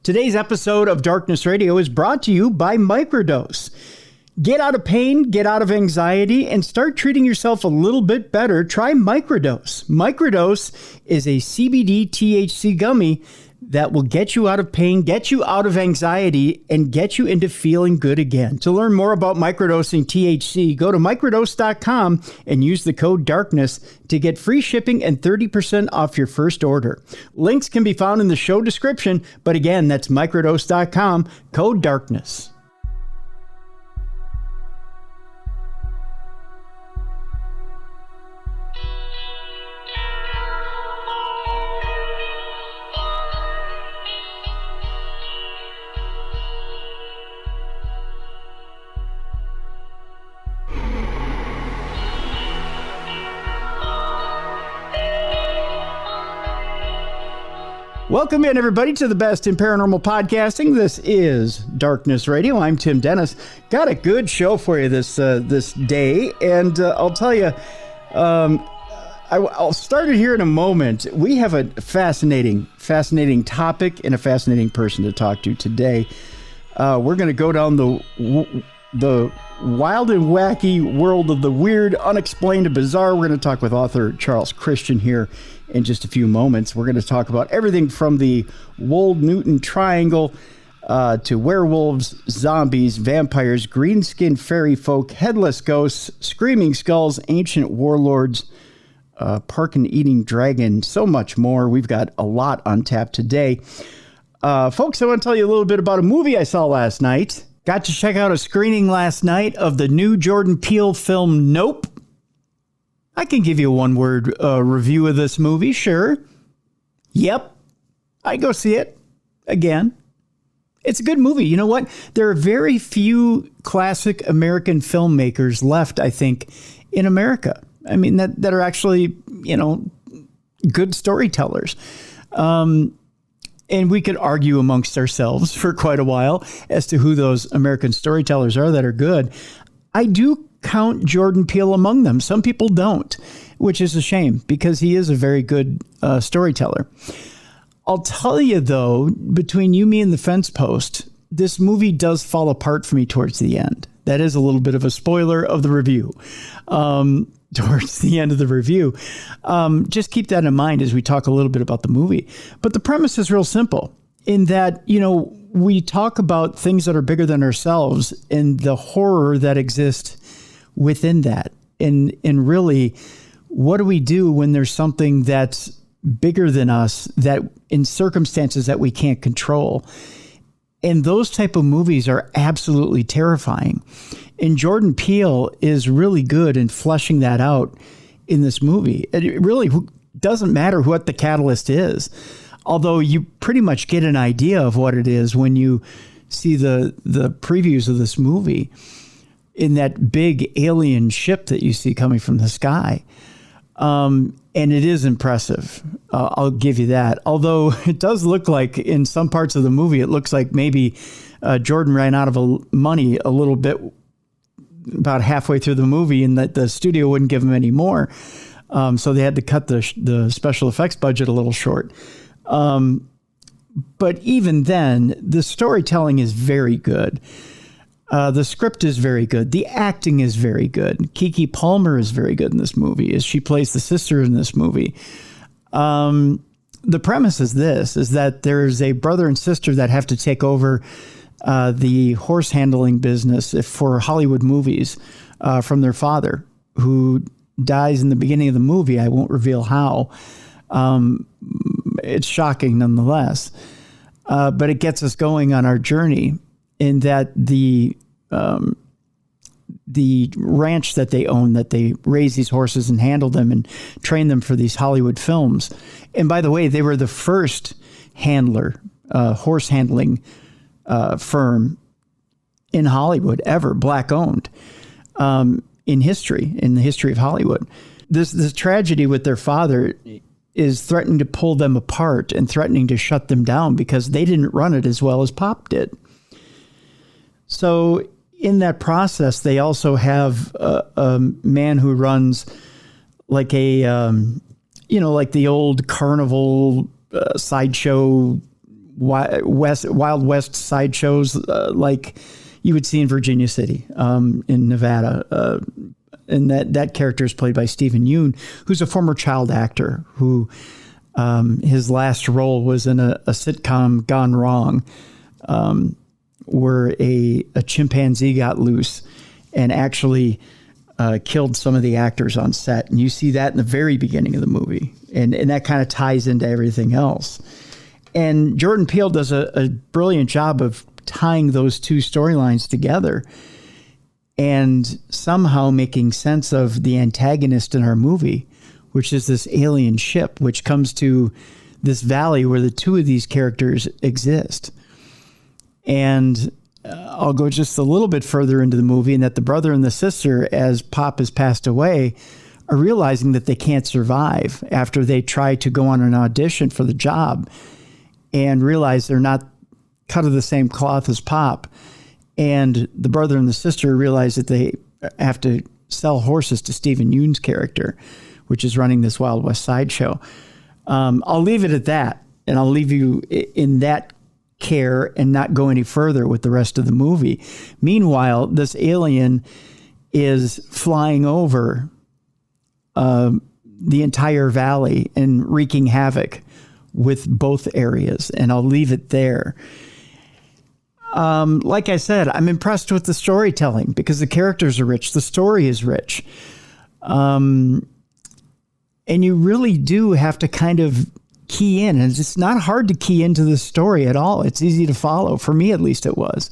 Today's episode of Darkness Radio is brought to you by Microdose. Get out of pain, get out of anxiety, and start treating yourself a little bit better. Try Microdose. Microdose is a CBD THC gummy that will get you out of pain, get you out of anxiety, and get you into feeling good again. To learn more about microdosing THC, go to microdose.com and use the code DARKNESS to get free shipping and 30% off your first order. Links can be found in the show description, but again, that's microdose.com, code DARKNESS. Welcome in, everybody, to the best in paranormal podcasting. This is Darkness Radio. I'm Tim Dennis. Got a good show for you this day, and I'll tell you, I'll start it here in a moment. We have a fascinating topic and a fascinating person to talk to today. We're going to go down the wild and wacky world of the weird, unexplained, and bizarre. We're going to talk with author Charles Christian here in just a few moments. We're going to talk about everything from the Wold Newton Triangle to werewolves, zombies, vampires, green-skinned fairy folk, headless ghosts, screaming skulls, ancient warlords, park-and-eating dragon, so much more. We've got a lot on tap today. Folks, I want to tell you a little bit about a movie I saw last night. Got to check out a screening last night of the new Jordan Peele film, Nope. I can give you a one-word review of this movie, sure. Yep. I'd go see it again. It's a good movie. You know what? There are very few classic American filmmakers left, I think, in America. I mean, that are actually, good storytellers. And we could argue amongst ourselves for quite a while as to who those American storytellers are that are good. I do count Jordan Peele among them. Some people don't, which is a shame because he is a very good storyteller. I'll tell you, though, between you, me, and the fence post, this movie does fall apart for me towards the end. That is a little bit of a spoiler of the review. Towards the end of the review. Just keep that in mind as we talk a little bit about the movie. But the premise is real simple in that, we talk about things that are bigger than ourselves and the horror that exists within that. And really, what do we do when there's something that's bigger than us, that in circumstances that we can't control? And those type of movies are absolutely terrifying. And Jordan Peele is really good in fleshing that out in this movie. It really doesn't matter what the catalyst is, although you pretty much get an idea of what it is when you see the previews of this movie in that big alien ship that you see coming from the sky. And it is impressive. I'll give you that. Although it does look like in some parts of the movie, it looks like maybe Jordan ran out of money a little bit about halfway through the movie and that the studio wouldn't give him any more. So they had to cut the special effects budget a little short. But even then, the storytelling is very good. The script is very good. The acting is very good. Keke Palmer is very good in this movie as she plays the sister in this movie. The premise is that there's a brother and sister that have to take over the horse handling business for Hollywood movies from their father, who dies in the beginning of the movie. I won't reveal how. It's shocking nonetheless. But it gets us going on our journey in that the ranch that they own, that they raise these horses and handle them and train them for these Hollywood films. And by the way, they were the first horse handling firm in Hollywood ever, black owned, in the history of Hollywood. This tragedy with their father is threatening to pull them apart and threatening to shut them down because they didn't run it as well as Pop did. So in that process, they also have a man who runs like like the old carnival sideshow Wild West sideshows like you would see in Virginia City, in Nevada. And that character is played by Stephen Yeun, who's a former child actor who his last role was in a sitcom gone wrong, where a chimpanzee got loose and actually killed some of the actors on set. And you see that in the very beginning of the movie. And that kind of ties into everything else. And Jordan Peele does a brilliant job of tying those two storylines together and somehow making sense of the antagonist in our movie, which is this alien ship, which comes to this valley where the two of these characters exist. And I'll go just a little bit further into the movie, and that the brother and the sister, as Pop has passed away, are realizing that they can't survive after they try to go on an audition for the job and realize they're not cut of the same cloth as Pop. And the brother and the sister realize that they have to sell horses to Stephen Yeun's character, which is running this Wild West sideshow. I'll leave it at that, and I'll leave you in that care and not go any further with the rest of the movie. Meanwhile, this alien is flying over the entire valley and wreaking havoc with both areas, and I'll leave it there. Like I said, I'm impressed with the storytelling because the characters are rich. The story is rich. And you really do have to kind of key in, and it's not hard to key into the story at all. It's easy to follow. For me, at least it was.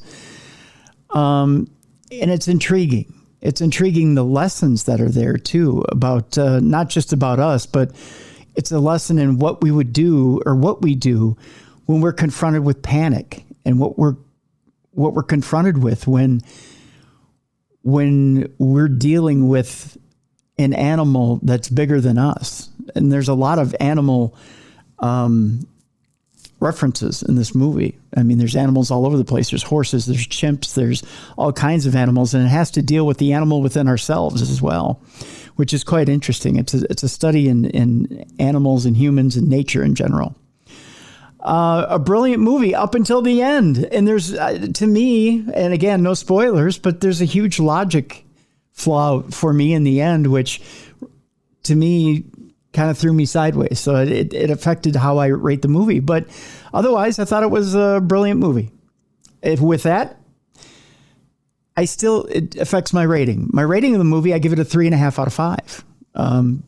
And it's intriguing. It's intriguing, the lessons that are there too, about not just about us, but it's a lesson in what we would do, or what we do when we're confronted with panic, and what we're confronted with when we're dealing with an animal that's bigger than us. And there's a lot of animal references in this movie. I mean, there's animals all over the place. There's horses, there's chimps, there's all kinds of animals, and it has to deal with the animal within ourselves as well, which is quite interesting. It's a study in animals and humans and nature in general. A brilliant movie up until the end. And there's, to me, and again, no spoilers, but there's a huge logic flaw for me in the end, which to me kind of threw me sideways. So it affected how I rate the movie. But otherwise, I thought it was a brilliant movie. With that, it affects my rating. My rating of the movie, I give it a 3.5 out of 5.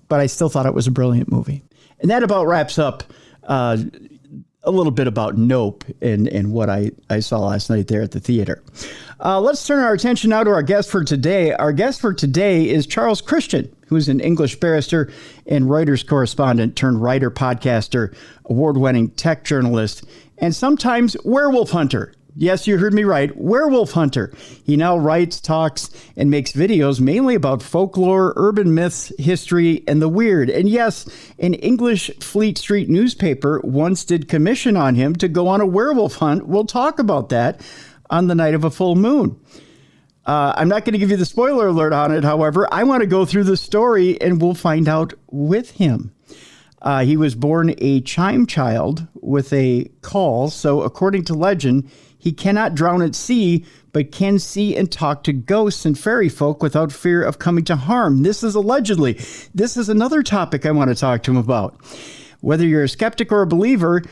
But I still thought it was a brilliant movie. And that about wraps up a little bit about Nope and what I saw last night there at the theater. Let's turn our attention now to our guest for today. Our guest for today is Charles Christian, who's an English barrister and Reuters correspondent turned writer, podcaster, award-winning tech journalist, and sometimes werewolf hunter. Yes, you heard me right. Werewolf hunter. He now writes, talks, and makes videos mainly about folklore, urban myths, history, and the weird. And yes, an English Fleet Street newspaper once did commission on him to go on a werewolf hunt. We'll talk about that on the night of a full moon. I'm not going to give you the spoiler alert on it, however. I want to go through the story, and we'll find out with him. He was born a chime child with a caul, so according to legend, he cannot drown at sea, but can see and talk to ghosts and fairy folk without fear of coming to harm. This is allegedly. This is another topic I want to talk to him about. Whether you're a skeptic or a believer,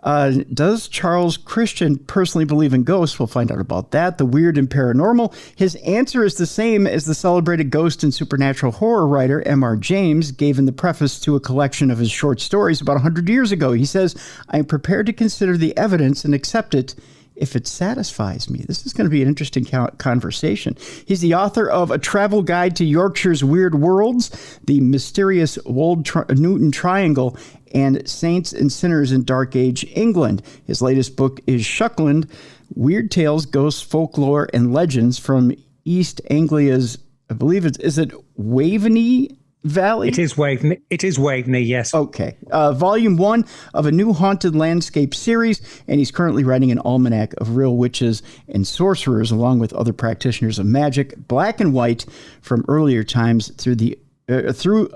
does Charles Christian personally believe in ghosts? We'll find out about that. The weird and paranormal. His answer is the same as the celebrated ghost and supernatural horror writer M.R. James gave in the preface to a collection of his short stories about 100 years ago. He says, "I am prepared to consider the evidence and accept it if it satisfies me." This is going to be an interesting conversation. He's the author of A Travel Guide to Yorkshire's Weird Worlds, The Mysterious Wold Newton Triangle, and Saints and Sinners in Dark Age England. His latest book is Shuckland, Weird Tales, Ghosts, Folklore, and Legends from East Anglia's, I believe is it Waveney Valley? It is Waveney, yes. Okay. Volume 1 of a new haunted landscape series, and he's currently writing an almanac of real witches and sorcerers, along with other practitioners of magic, black and white, from earlier times through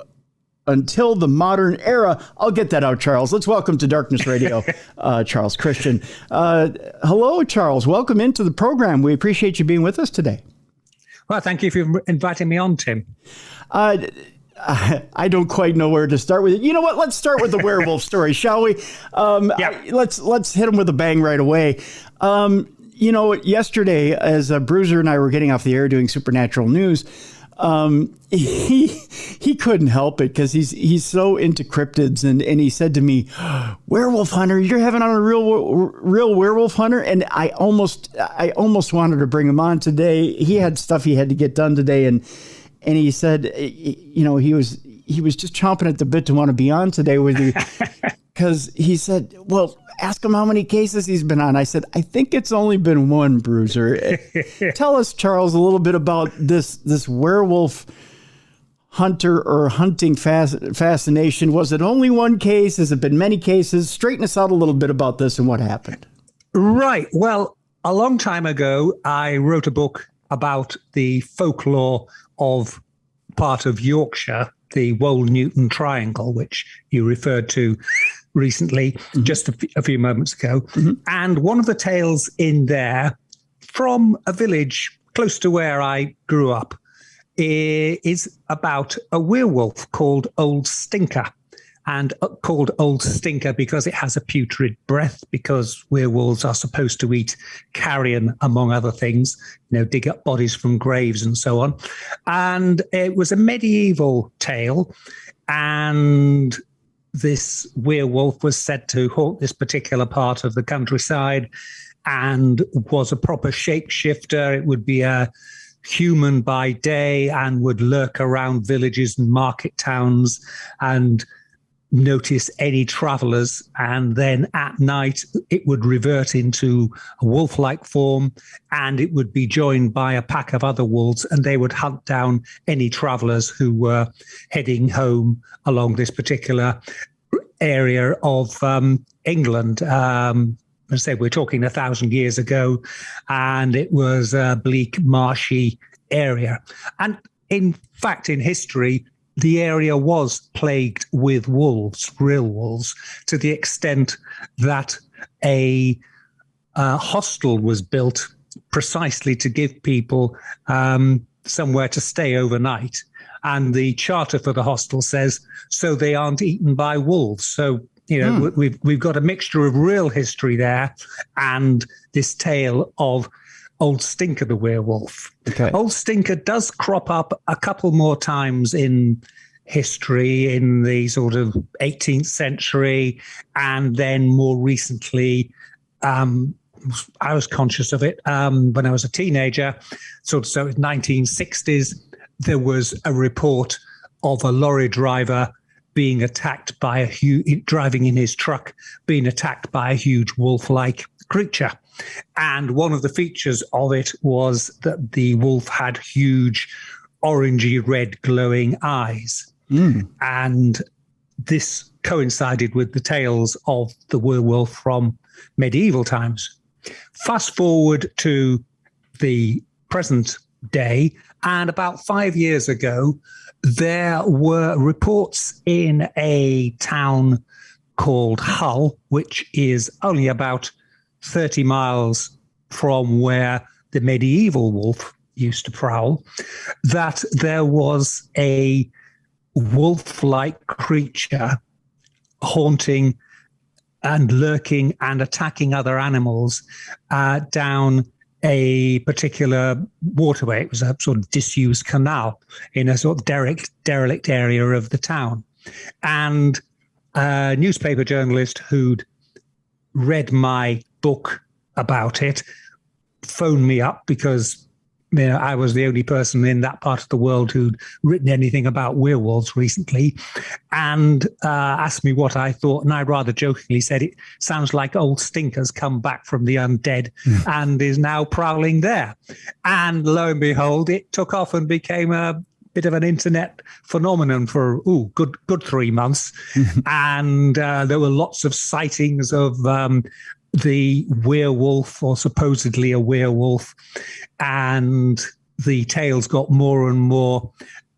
until the modern era. I'll get that out, Charles. Let's welcome to Darkness Radio, Charles Christian. Hello, Charles. Welcome into the program. We appreciate you being with us today. Well, thank you for inviting me on, Tim. I don't quite know where to start with it. You know what? Let's start with the werewolf story, shall we? Let's hit them with a bang right away. Yesterday, as Bruiser and I were getting off the air doing Supernatural News, he couldn't help it because he's so into cryptids, and he said to me, "Werewolf Hunter, you're having on a real werewolf hunter," and I almost wanted to bring him on today. He had stuff he had to get done today, and he said, he was just chomping at the bit to want to be on today with you. Because he said, well, ask him how many cases he's been on. I said, I think it's only been one, Bruiser. Tell us, Charles, a little bit about this werewolf hunter or hunting fascination. Was it only one case? Has it been many cases? Straighten us out a little bit about this and what happened. Right. Well, a long time ago, I wrote a book about the folklore of part of Yorkshire, the Wold Newton Triangle, which you referred to recently, just a few moments ago. And one of the tales in there from a village close to where I grew up is about a werewolf called Old Stinker. And called Old Stinker because it has a putrid breath, because werewolves are supposed to eat carrion, among other things, dig up bodies from graves and so on. And it was a medieval tale, and this werewolf was said to haunt this particular part of the countryside and was a proper shapeshifter. It would be a human by day and would lurk around villages and market towns and notice any travelers, and then at night it would revert into a wolf-like form, and it would be joined by a pack of other wolves, and they would hunt down any travelers who were heading home along this particular area of England. I say we're talking 1,000 years ago, and it was a bleak, marshy area. And in fact, in history, the area was plagued with wolves, real wolves, to the extent that a hostel was built precisely to give people somewhere to stay overnight. And the charter for the hostel says, so they aren't eaten by wolves. So, we've got a mixture of real history there and this tale of Old Stinker the werewolf. Okay. Old Stinker does crop up a couple more times in history in the sort of 18th century, and then more recently, I was conscious of it when I was a teenager. So in the 1960s, there was a report of a lorry driver being attacked by driving in his truck, being attacked by a huge wolf-like creature. And one of the features of it was that the wolf had huge orangey red glowing eyes. And this coincided with the tales of the werewolf from medieval times. Fast forward to the present day, and about 5 years ago, there were reports in a town called Hull, which is only about 30 miles from where the medieval wolf used to prowl, that there was a wolf-like creature haunting and lurking and attacking other animals down a particular waterway. It was a sort of disused canal in a sort of derelict area of the town. And a newspaper journalist who'd read my book about it phoned me up because I was the only person in that part of the world who'd written anything about werewolves recently, and asked me what I thought. And I rather jokingly said, it sounds like Old Stinker's come back from the undead and is now prowling there. And lo and behold, it took off and became a bit of an internet phenomenon for good 3 months. And there were lots of sightings of the werewolf, or supposedly a werewolf, and the tales got more and more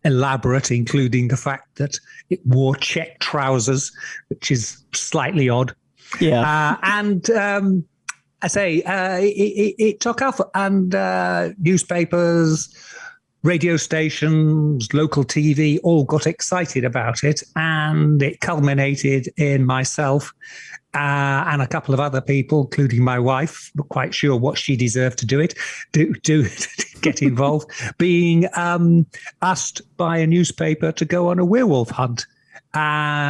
elaborate, including the fact that it wore check trousers, which is slightly odd. Yeah. It took off, and newspapers, radio stations, local TV all got excited about it, and it culminated in myself and a couple of other people, including my wife, not quite sure what she deserved to do get involved, being asked by a newspaper to go on a werewolf hunt.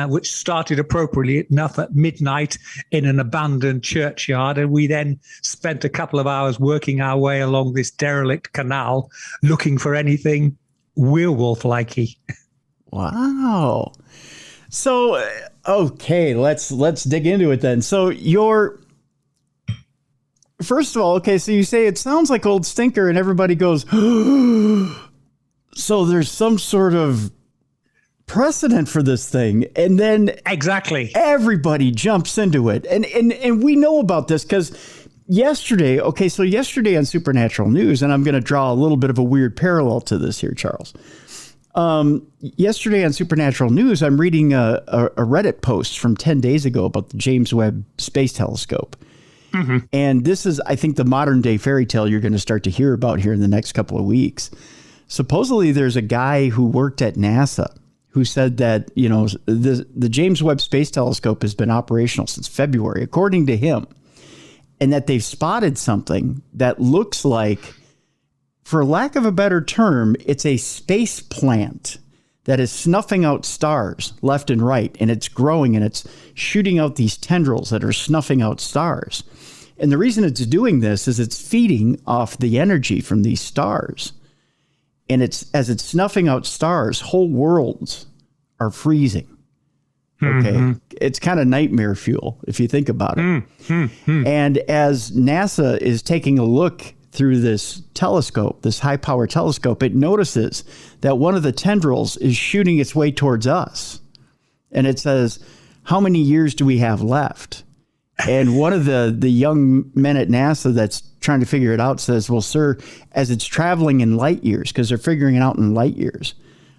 Which started appropriately enough at midnight in an abandoned churchyard. And we then spent a couple of hours working our way along this derelict canal looking for anything werewolf-likey. Wow. So, okay, let's dig into it then. So first of all, okay, so you say it sounds like Old Stinker and everybody goes, so there's some sort of precedent for this thing, and then exactly everybody jumps into it, and we know about this because yesterday on Supernatural News, and I'm going to draw a little bit of a weird parallel to this here, Charles. Yesterday on Supernatural News, I'm reading a Reddit post from 10 days ago about the James Webb Space Telescope. Mm-hmm. And this is, I think, the modern day fairy tale you're going to start to hear about here in the next couple of weeks. Supposedly there's a guy who worked at NASA who said that, the James Webb Space Telescope has been operational since February, according to him, and that they've spotted something that looks like, for lack of a better term, it's a space plant that is snuffing out stars left and right, and it's growing, and it's shooting out these tendrils that are snuffing out stars. And the reason it's doing this is it's feeding off the energy from these stars. And as it's snuffing out stars, whole worlds are freezing. Okay. Mm-hmm. It's kind of nightmare fuel if you think about it. Mm-hmm. And as NASA is taking a look through this telescope, this high power telescope, it notices that one of the tendrils is shooting its way towards us. And it says, how many years do we have left? And one of the young men at NASA that's trying to figure it out says, well, sir, as it's traveling in light years, because they're figuring it out in light years,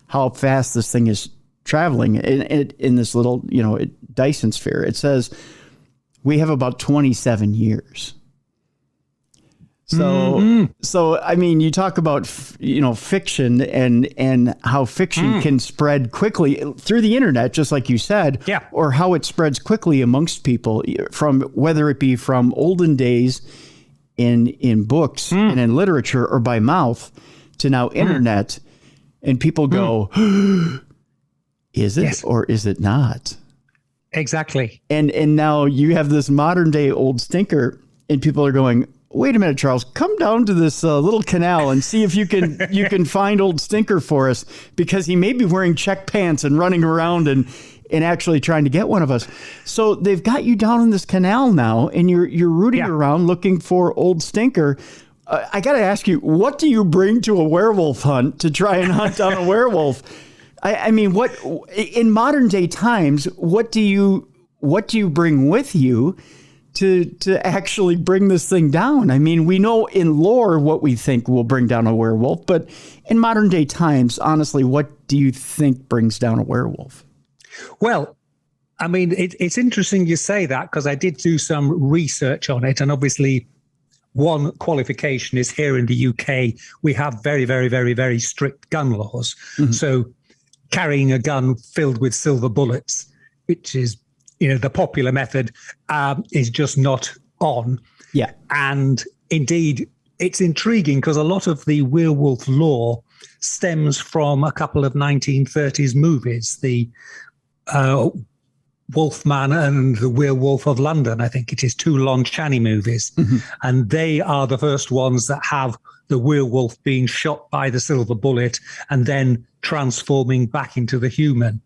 how fast this thing is traveling in this little, Dyson sphere, it says we have about 27 years. So I mean, you talk about, fiction and how fiction can spread quickly through the internet, just like you said, yeah, or how it spreads quickly amongst people, from whether it be from olden days in books and in literature, or by mouth, to now internet, and people go, is it, yes, or is it not? Exactly. And now you have this modern day Old Stinker, and people are going, wait a minute, Charles, come down to this little canal and see if you can find Old Stinker for us, because he may be wearing check pants and running around and actually trying to get one of us. So they've got you down in this canal now, and you're rooting around looking for Old Stinker. I got to ask you, what do you bring to a werewolf hunt to try and hunt down a werewolf? I mean, what in modern day times, what do you bring with you to actually bring this thing down? I mean, we know in lore what we think will bring down a werewolf, but in modern day times, honestly, what do you think brings down a werewolf? Well, I mean, it's interesting you say that, because I did do some research on it. And obviously, one qualification is here in the UK, we have very, very, very, very strict gun laws. Mm-hmm. So carrying a gun filled with silver bullets, which is, the popular method, is just not on. Yeah. And indeed, it's intriguing because a lot of the werewolf lore stems from a couple of 1930s movies, the Wolfman and the Werewolf of London, I think it is, two Lon Chaney movies. Mm-hmm. And they are the first ones that have the werewolf being shot by the silver bullet and then transforming back into the human.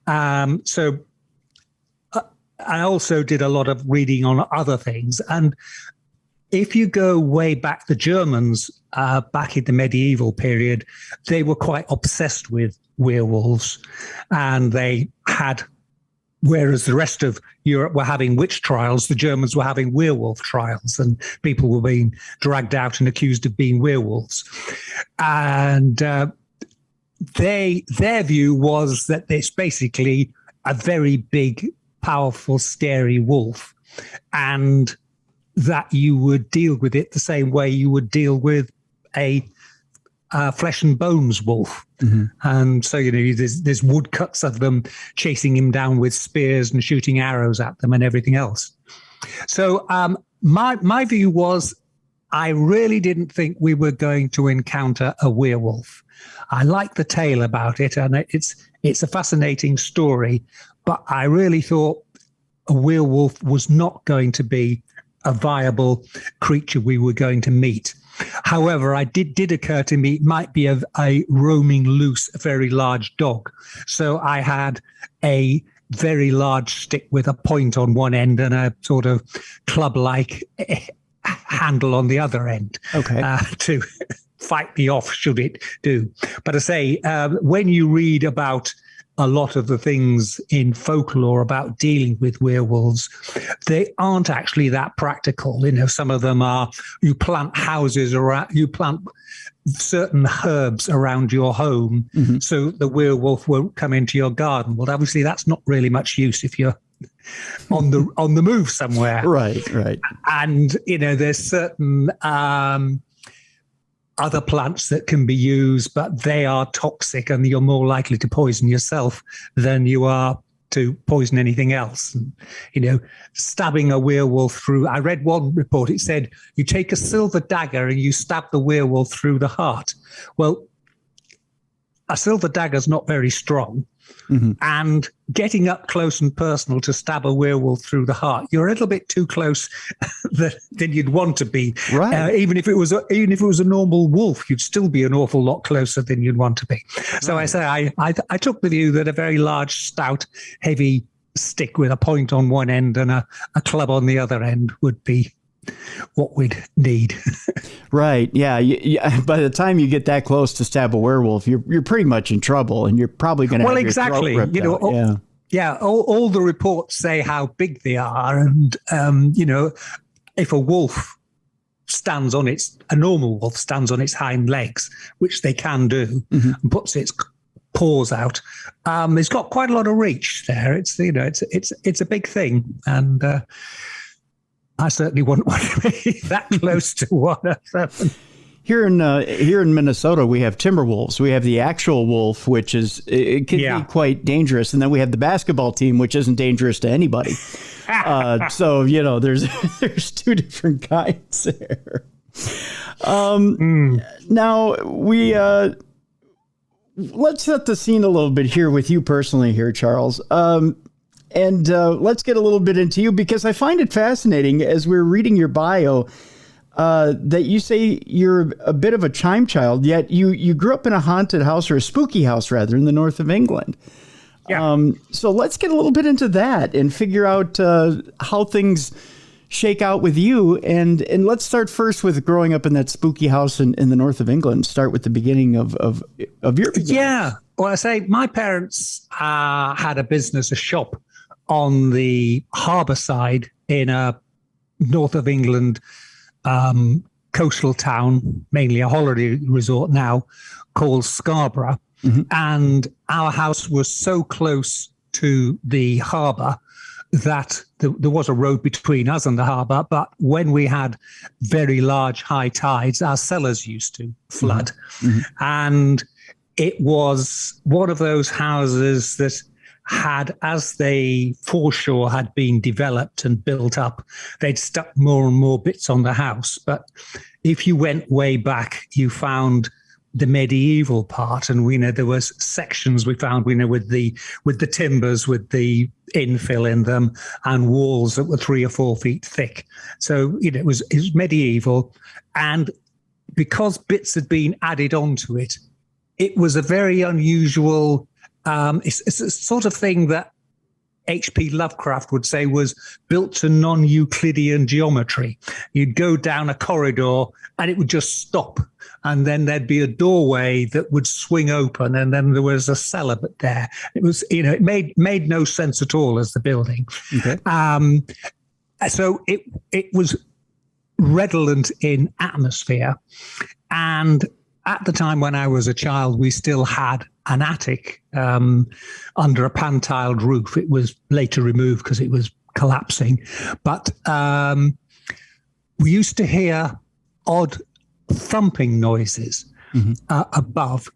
So I also did a lot of reading on other things. And if you go way back, the Germans, back in the medieval period, they were quite obsessed with werewolves. And they had, whereas the rest of Europe were having witch trials, the Germans were having werewolf trials, and people were being dragged out and accused of being werewolves. And their view was that it's basically a very big, powerful, scary wolf, and that you would deal with it the same way you would deal with a flesh and bones wolf. Mm-hmm. And so, there's woodcuts of them chasing him down with spears and shooting arrows at them and everything else. So my view was, I really didn't think we were going to encounter a werewolf. I like the tale about it, and it's a fascinating story, but I really thought a werewolf was not going to be a viable creature we were going to meet. However, it did occur to me it might be a roaming loose, very large dog. So I had a very large stick with a point on one end and a sort of club-like handle on the other end, to fight me off should it do. But I say, when you read about a lot of the things in folklore about dealing with werewolves, they aren't actually that practical. Some of them are, you plant houses around, you plant certain herbs around your home, mm-hmm. so the werewolf won't come into your garden. Well, obviously that's not really much use if you're on the move somewhere. Right. And, there's certain other plants that can be used, but they are toxic and you're more likely to poison yourself than you are to poison anything else. And, stabbing a werewolf through, I read one report, it said you take a silver dagger and you stab the werewolf through the heart. Well, a silver dagger is not very strong. Mm-hmm. And getting up close and personal to stab a werewolf through the heart, you're a little bit too close than you'd want to be. Right. Even if it was a normal wolf, you'd still be an awful lot closer than you'd want to be. So right. I took the view that a very large, stout, heavy stick with a point on one end and a club on the other end would be what we'd need. Right. Yeah. By the time you get that close to stab a werewolf, you're pretty much in trouble, and you're probably going to have your throat ripped out. Yeah. All the reports say how big they are, and if a wolf a normal wolf stands on its hind legs, which they can do, mm-hmm. and puts its paws out, it's got quite a lot of reach there. It's a big thing, and I certainly wouldn't want to be that close to one of them. Here in Minnesota, we have timber wolves. We have the actual wolf, which can be quite dangerous, and then we have the basketball team, which isn't dangerous to anybody. So there's two different kinds there. Now let's set the scene a little bit here with you personally, here, Charles. And let's get a little bit into you, because I find it fascinating as we're reading your bio that you say you're a bit of a chime child, yet you grew up in a haunted house, or a spooky house rather, in the north of England. Yeah. So let's get a little bit into that and figure out how things shake out with you. And let's start first with growing up in that spooky house in the north of England. Start with the beginning of your beginning. Yeah. Well, I say my parents had a shop on the harbour side in a north of England coastal town, mainly a holiday resort now, called Scarborough. Mm-hmm. And our house was so close to the harbour that there was a road between us and the harbour. But when we had very large high tides, our cellars used to flood. Mm-hmm. And it was one of those houses that had, as the foreshore had been developed and built up, they'd stuck more and more bits on the house. But if you went way back, you found the medieval part, and there was sections we found, with the timbers, with the infill in them, and walls that were 3 or 4 feet thick. So it was medieval, and because bits had been added onto it, it was a very unusual. It's a sort of thing that H.P. Lovecraft would say was built to non-Euclidean geometry. You'd go down a corridor and it would just stop, and then there'd be a doorway that would swing open, and then there was a cellar there. It was, it made no sense at all as the building. Okay. So it was redolent in atmosphere, and at the time when I was a child, we still had an attic under a pan-tiled roof. It was later removed because it was collapsing. But we used to hear odd thumping noises above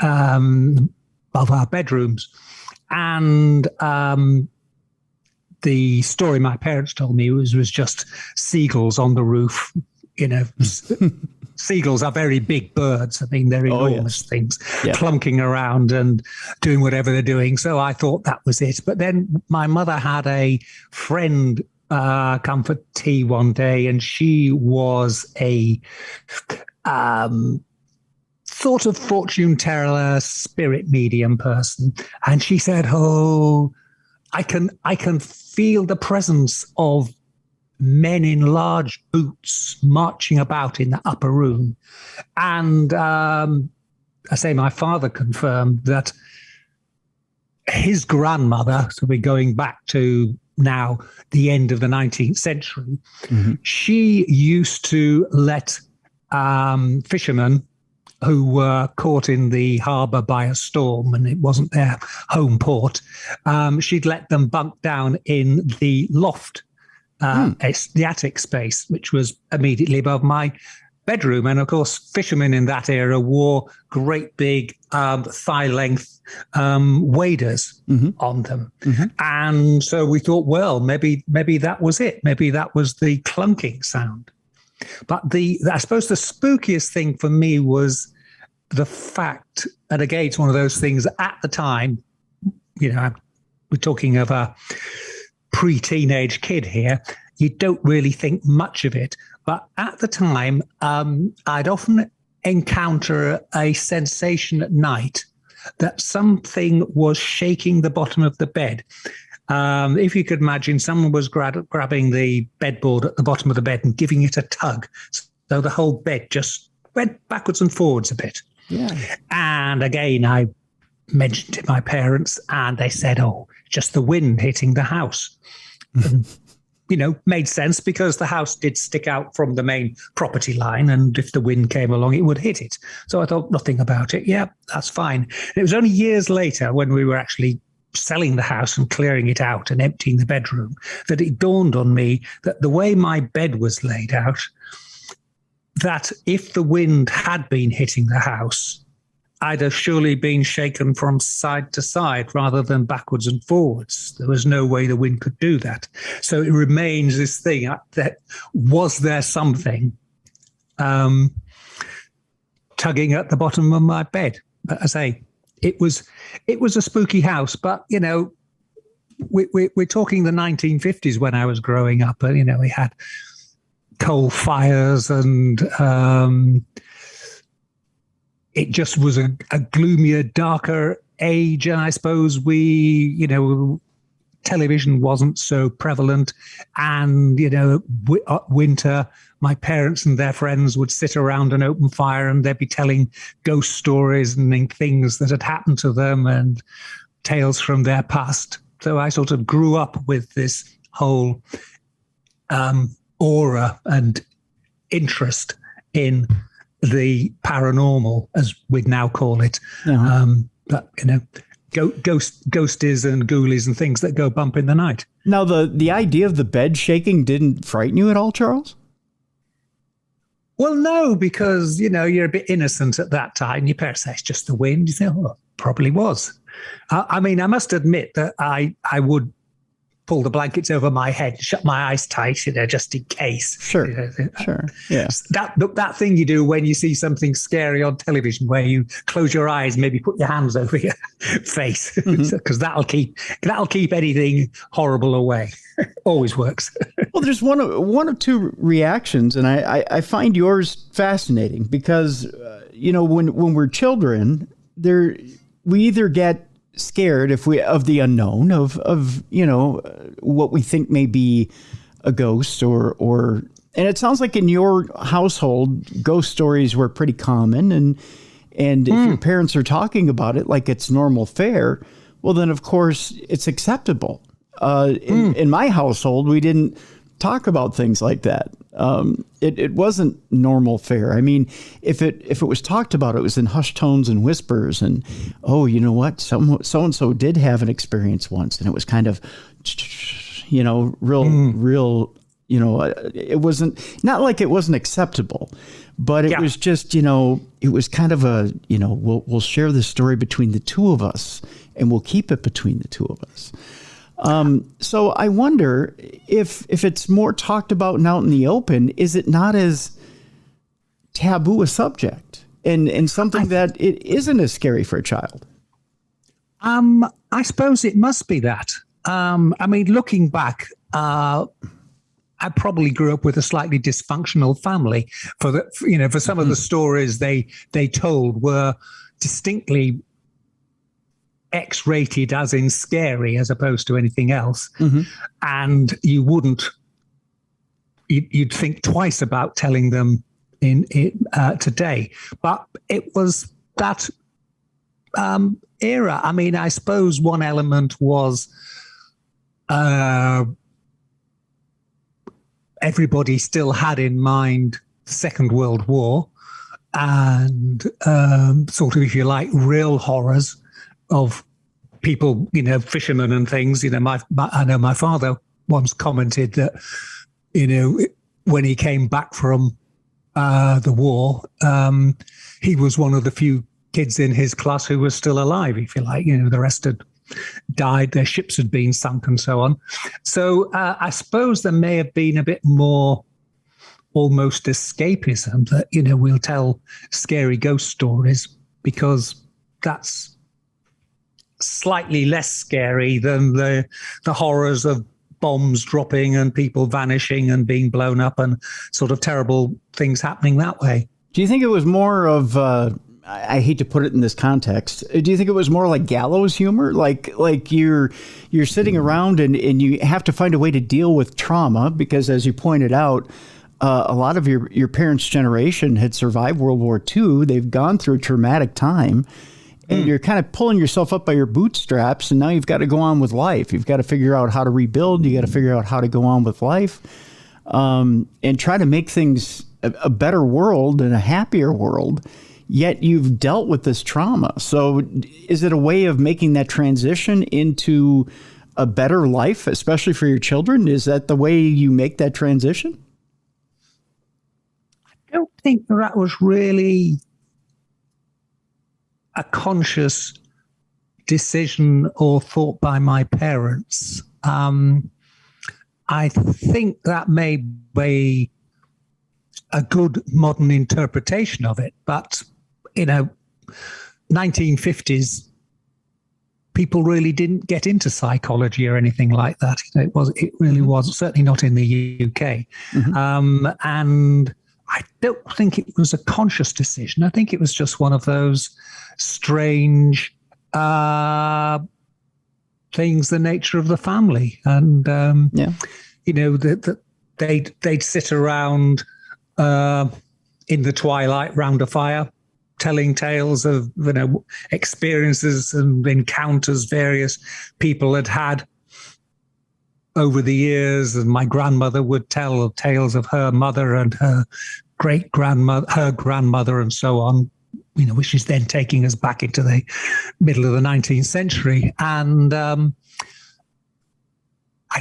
our bedrooms. And the story my parents told me was just seagulls on the roof. You know, seagulls are very big birds. I mean, they're enormous things, plunking around and doing whatever they're doing. So I thought that was it. But then my mother had a friend come for tea one day, and she was a sort of fortune teller, spirit medium person. And she said, "Oh, I can feel the presence of men in large boots marching about in the upper room." And I say my father confirmed that his grandmother, so we're going back to now the end of the 19th century, she used to let fishermen who were caught in the harbour by a storm and it wasn't their home port, she'd let them bunk down in the loft, the attic space, which was immediately above my bedroom. And of course, fishermen in that era wore great big thigh-length waders on them. And so we thought, well, maybe that was it. Maybe that was the clunking sound. But I suppose the spookiest thing for me was the fact, and again, it's one of those things at the time, you know, we're talking of a pre-teenage kid here, you don't really think much of it. But at the time, I'd often encounter a sensation at night that something was shaking the bottom of the bed. If you could imagine, someone was grabbing the bedboard at the bottom of the bed and giving it a tug. So the whole bed just went backwards and forwards a bit. Yeah. And again, I mentioned to my parents and they said, "Oh, just the wind hitting the house." And, you know, made sense because the house did stick out from the main property line. And if the wind came along, it would hit it. So I thought nothing about it. Yeah, that's fine. And it was only years later when we were actually selling the house and clearing it out and emptying the bedroom that it dawned on me that the way my bed was laid out, that if the wind had been hitting the house, I'd have surely been shaken from side to side rather than backwards and forwards. There was no way the wind could do that. So it remains this thing that was there something tugging at the bottom of my bed. But I say, it was a spooky house, but, you know, we're talking the 1950s when I was growing up. And, you know, we had coal fires and it just was a gloomier, darker age. And I suppose television wasn't so prevalent. And, you know, winter, my parents and their friends would sit around an open fire and they'd be telling ghost stories and things that had happened to them and tales from their past. So I sort of grew up with this whole aura and interest in the paranormal, as we'd now call it. But, you know, ghosties and ghoulies and things that go bump in the night. Now, the idea of the bed shaking didn't frighten you at all, Charles? Well, no, because, you know, you're a bit innocent at that time. Your parents say it's just the wind. You say, oh, probably was. I mean, I must admit that I would pull the blankets over my head, shut my eyes tight, you know, just in case. Sure, sure, yeah. That thing you do when you see something scary on television, where you close your eyes, maybe put your hands over your face, because that'll keep anything horrible away. Always works. Well, there's one of two reactions, and I find yours fascinating because, you know, when we're children, we either get scared of the unknown of you know, what we think may be a ghost or and it sounds like in your household ghost stories were pretty common, and if your parents are talking about it like it's normal fare, well then of course it's acceptable. In my household we didn't talk about things like that. It wasn't normal fare. I mean, if it was talked about, it was in hushed tones and whispers. And you know what? So and so did have an experience once, and it was kind of, real. It wasn't not like it wasn't acceptable, but it was just it was kind of a we'll share this story between the two of us, and we'll keep it between the two of us. So I wonder if it's more talked about and out in the open, is it not as taboo a subject and something that it isn't as scary for a child? I suppose it must be that. I mean, looking back, I probably grew up with a slightly dysfunctional family. For some of the stories they told were distinctly X-rated, as in scary, as opposed to anything else. And you'd think twice about telling them in today. But it was that era. I mean, I suppose one element was everybody still had in mind the Second World War and sort of, if you like, real horrors of people, fishermen and things. I know my father once commented that, when he came back from the war, he was one of the few kids in his class who was still alive, if you like. The rest had died, their ships had been sunk and so on. So I suppose there may have been a bit more almost escapism that, we'll tell scary ghost stories because that's slightly less scary than the horrors of bombs dropping and people vanishing and being blown up and sort of terrible things happening that way. Do you think it was more of I hate to put it in this context. Do you think it was more like gallows humor? Like you're sitting around and you have to find a way to deal with trauma because, as you pointed out, a lot of your parents' generation had survived World War II. They've gone through a traumatic time. And you're kind of pulling yourself up by your bootstraps, and now you've got to go on with life. You've got to figure out how to rebuild. You got to figure out how to go on with life, and try to make things a better world and a happier world. Yet you've dealt with this trauma. So is it a way of making that transition into a better life, especially for your children? Is that the way you make that transition? I don't think that was really a conscious decision or thought by my parents. I think that may be a good modern interpretation of it, but 1950s people really didn't get into psychology or anything like that. It really was certainly not in the UK, and I don't think it was a conscious decision. I think it was just one of those strange things, the nature of the family. And, they'd sit around in the twilight round a fire, telling tales of, experiences and encounters various people had over the years. And my grandmother would tell tales of her mother and her great-grandmother, her grandmother, and so on, which is then taking us back into the middle of the 19th century. And I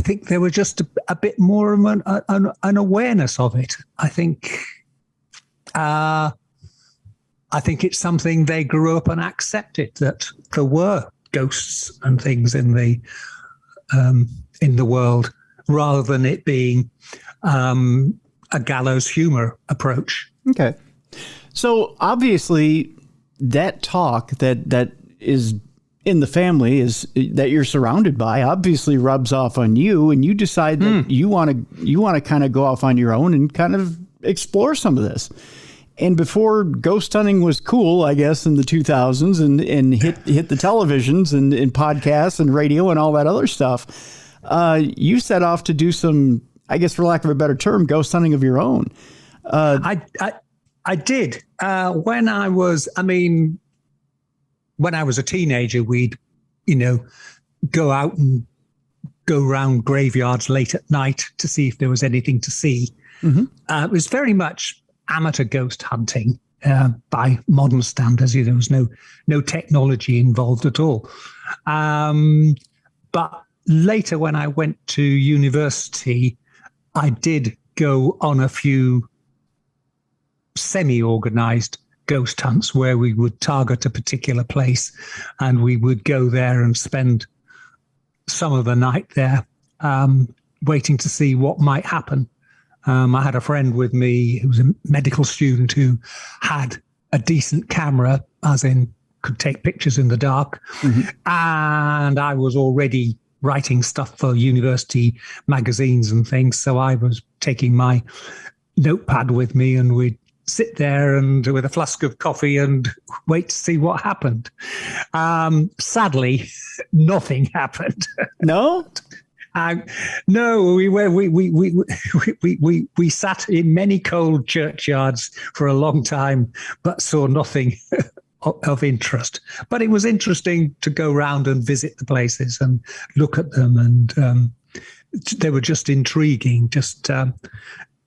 think there was just a bit more of an awareness of it. I think it's something they grew up and accepted, that there were ghosts and things in the world, rather than it being a gallows humor approach. Okay. So obviously that talk that is in the family is that you're surrounded by obviously rubs off on you, and you decide that you want to kind of go off on your own and kind of explore some of this. And before ghost hunting was cool, I guess, in the 2000s and hit the televisions and podcasts and radio and all that other stuff, you set off to do some, I guess, for lack of a better term, ghost hunting of your own. I did. When I was a teenager, we'd, go out and go around graveyards late at night to see if there was anything to see. It was very much amateur ghost hunting by modern standards. There was no technology involved at all. But later, when I went to university, I did go on a few semi-organized ghost hunts where we would target a particular place and we would go there and spend some of the night there, waiting to see what might happen. I had a friend with me who was a medical student who had a decent camera, as in could take pictures in the dark. And I was already writing stuff for university magazines and things. So I was taking my notepad with me and we'd sit there and with a flask of coffee and wait to see what happened. Sadly, nothing happened. No? No, we sat in many cold churchyards for a long time, but saw nothing of interest. But it was interesting to go around and visit the places and look at them, and they were just intriguing, just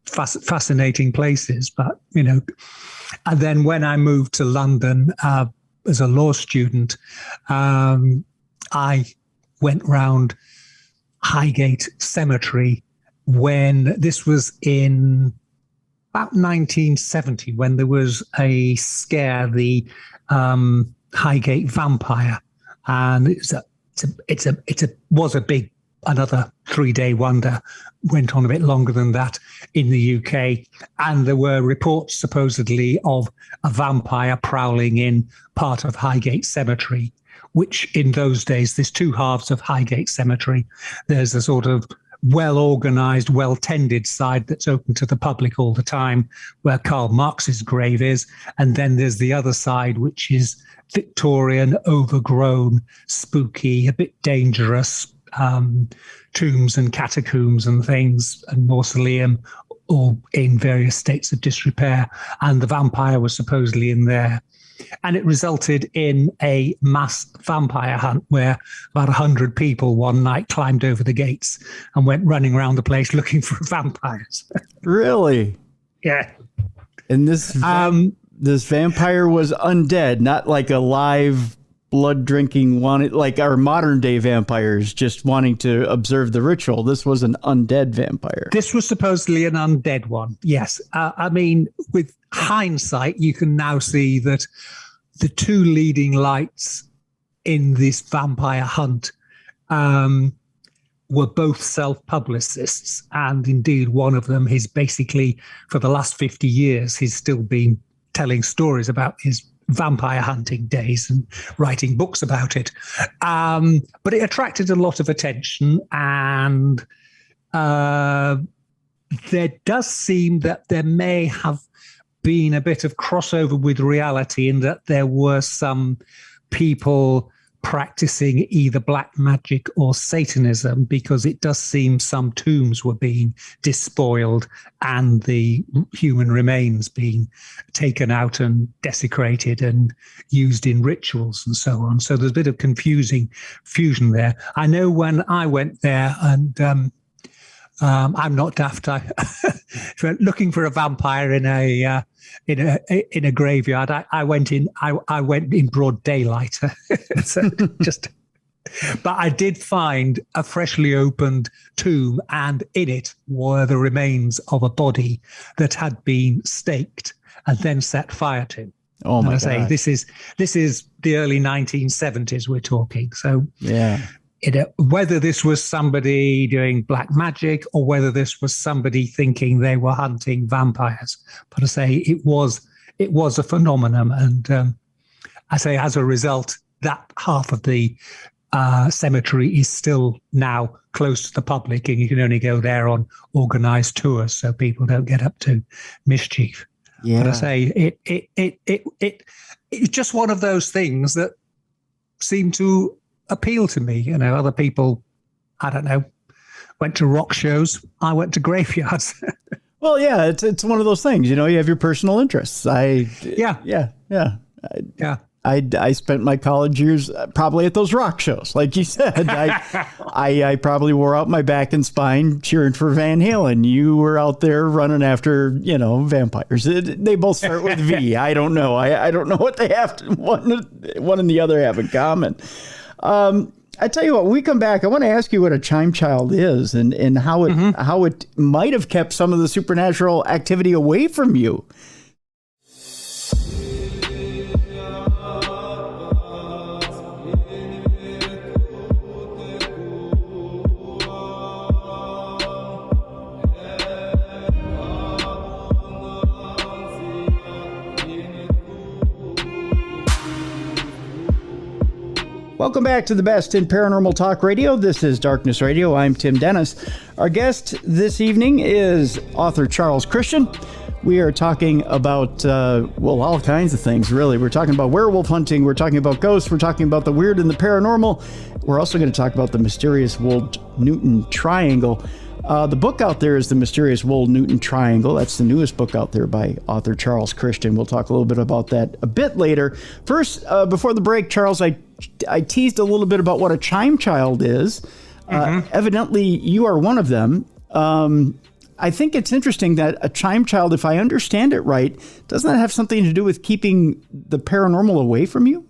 fascinating places. But and then when I moved to London as a law student, I went round Highgate Cemetery when this was in about 1970, when there was a scare, the Highgate vampire, and it was a big, another 3-day wonder. Went on a bit longer than that in the UK, and there were reports supposedly of a vampire prowling in part of Highgate Cemetery, which in those days, there's two halves of Highgate Cemetery. There's a sort of well-organized, well-tended side that's open to the public all the time, where Karl Marx's grave is. And then there's the other side, which is Victorian, overgrown, spooky, a bit dangerous, tombs and catacombs and things, and mausoleum, all in various states of disrepair. And the vampire was supposedly in there. And it resulted in a mass vampire hunt where about 100 people one night climbed over the gates and went running around the place looking for vampires. Really? Yeah. And this vampire was undead, not like a live blood-drinking one, like our modern-day vampires just wanting to observe the ritual. This was an undead vampire. This was supposedly an undead one, yes. I mean, with hindsight, you can now see that the two leading lights in this vampire hunt were both self-publicists. And indeed, one of them, he's basically, for the last 50 years, he's still been telling stories about his vampire hunting days and writing books about it. But it attracted a lot of attention, and there does seem that there may have been a bit of crossover with reality, in that there were some people practicing either black magic or Satanism, because it does seem some tombs were being despoiled and the human remains being taken out and desecrated and used in rituals and so on. So there's a bit of fusion there. I know when I went there, and I'm not daft, looking for a vampire in a graveyard. I went in broad daylight. So but I did find a freshly opened tomb, and in it were the remains of a body that had been staked and then set fire to. Oh my God! And I say this is the early 1970s we're talking. So yeah. Whether this was somebody doing black magic or whether this was somebody thinking they were hunting vampires, but I say it was a phenomenon, and I say as a result, that half of the cemetery is still now closed to the public, and you can only go there on organised tours, so people don't get up to mischief. Yeah. But I say it's just one of those things that seem to appeal to me. Other people, I don't know, went to rock shows. I went to graveyards. Well, yeah, it's one of those things. You have your personal interests. Yeah. I spent my college years probably at those rock shows. Like you said, I probably wore out my back and spine cheering for Van Halen. You were out there running after, vampires. They both start with V. I don't know. I don't know what they have to, one and the other have in common. I tell you what, when we come back, I want to ask you what a chime child is and how it might have kept some of the supernatural activity away from you. Welcome back to the best in paranormal talk radio. This is Darkness Radio. I'm Tim Dennis. Our guest this evening is author Charles Christian. We are talking about, all kinds of things, really. We're talking about werewolf hunting. We're talking about ghosts. We're talking about the weird and the paranormal. We're also going to talk about the mysterious Wold Newton Triangle. The book out there is The Mysterious Wold Newton Triangle. That's the newest book out there by author Charles Christian. We'll talk a little bit about that a bit later. First, before the break, Charles, I teased a little bit about what a chime child is. Evidently, you are one of them. I think it's interesting that a chime child, if I understand it right, doesn't that have something to do with keeping the paranormal away from you?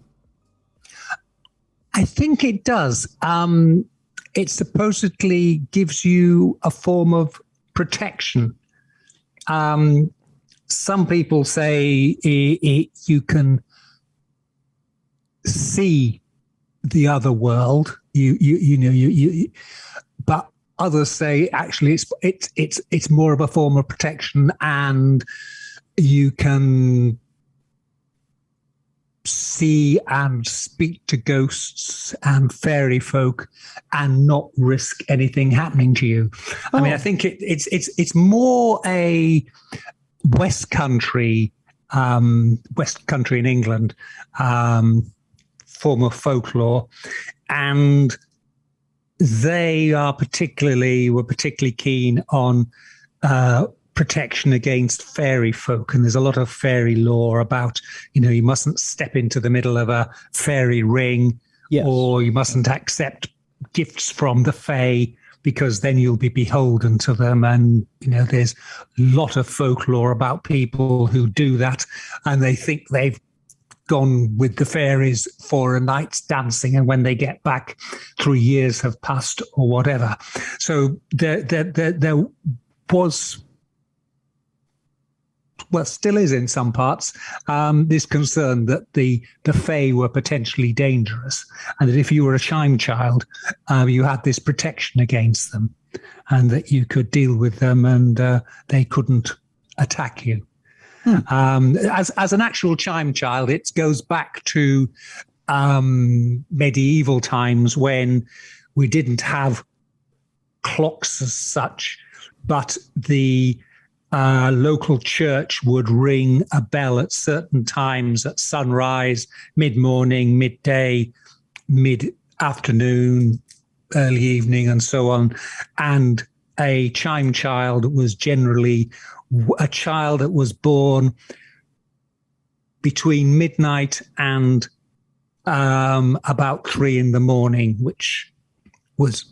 I think it does. It supposedly gives you a form of protection. Some people say you can see the other world. But others say actually it's more of a form of protection, and you can see and speak to ghosts and fairy folk and not risk anything happening to you. I mean, I think it's more a West Country in England form of folklore, and they were particularly keen on protection against fairy folk. And there's a lot of fairy lore about, you mustn't step into the middle of a fairy ring, yes, or you mustn't accept gifts from the fae because then you'll be beholden to them. And, there's a lot of folklore about people who do that and they think they've gone with the fairies for a night's dancing, and when they get back 3 years have passed or whatever. So there was, well, still is in some parts, this concern that the fae were potentially dangerous, and that if you were a chime child, you had this protection against them, and that you could deal with them and they couldn't attack you. As an actual chime child, it goes back to medieval times when we didn't have clocks as such, but the local church would ring a bell at certain times, at sunrise, mid-morning, midday, mid-afternoon, early evening, and so on. And a chime child was generally a child that was born between midnight and about 3 a.m, which was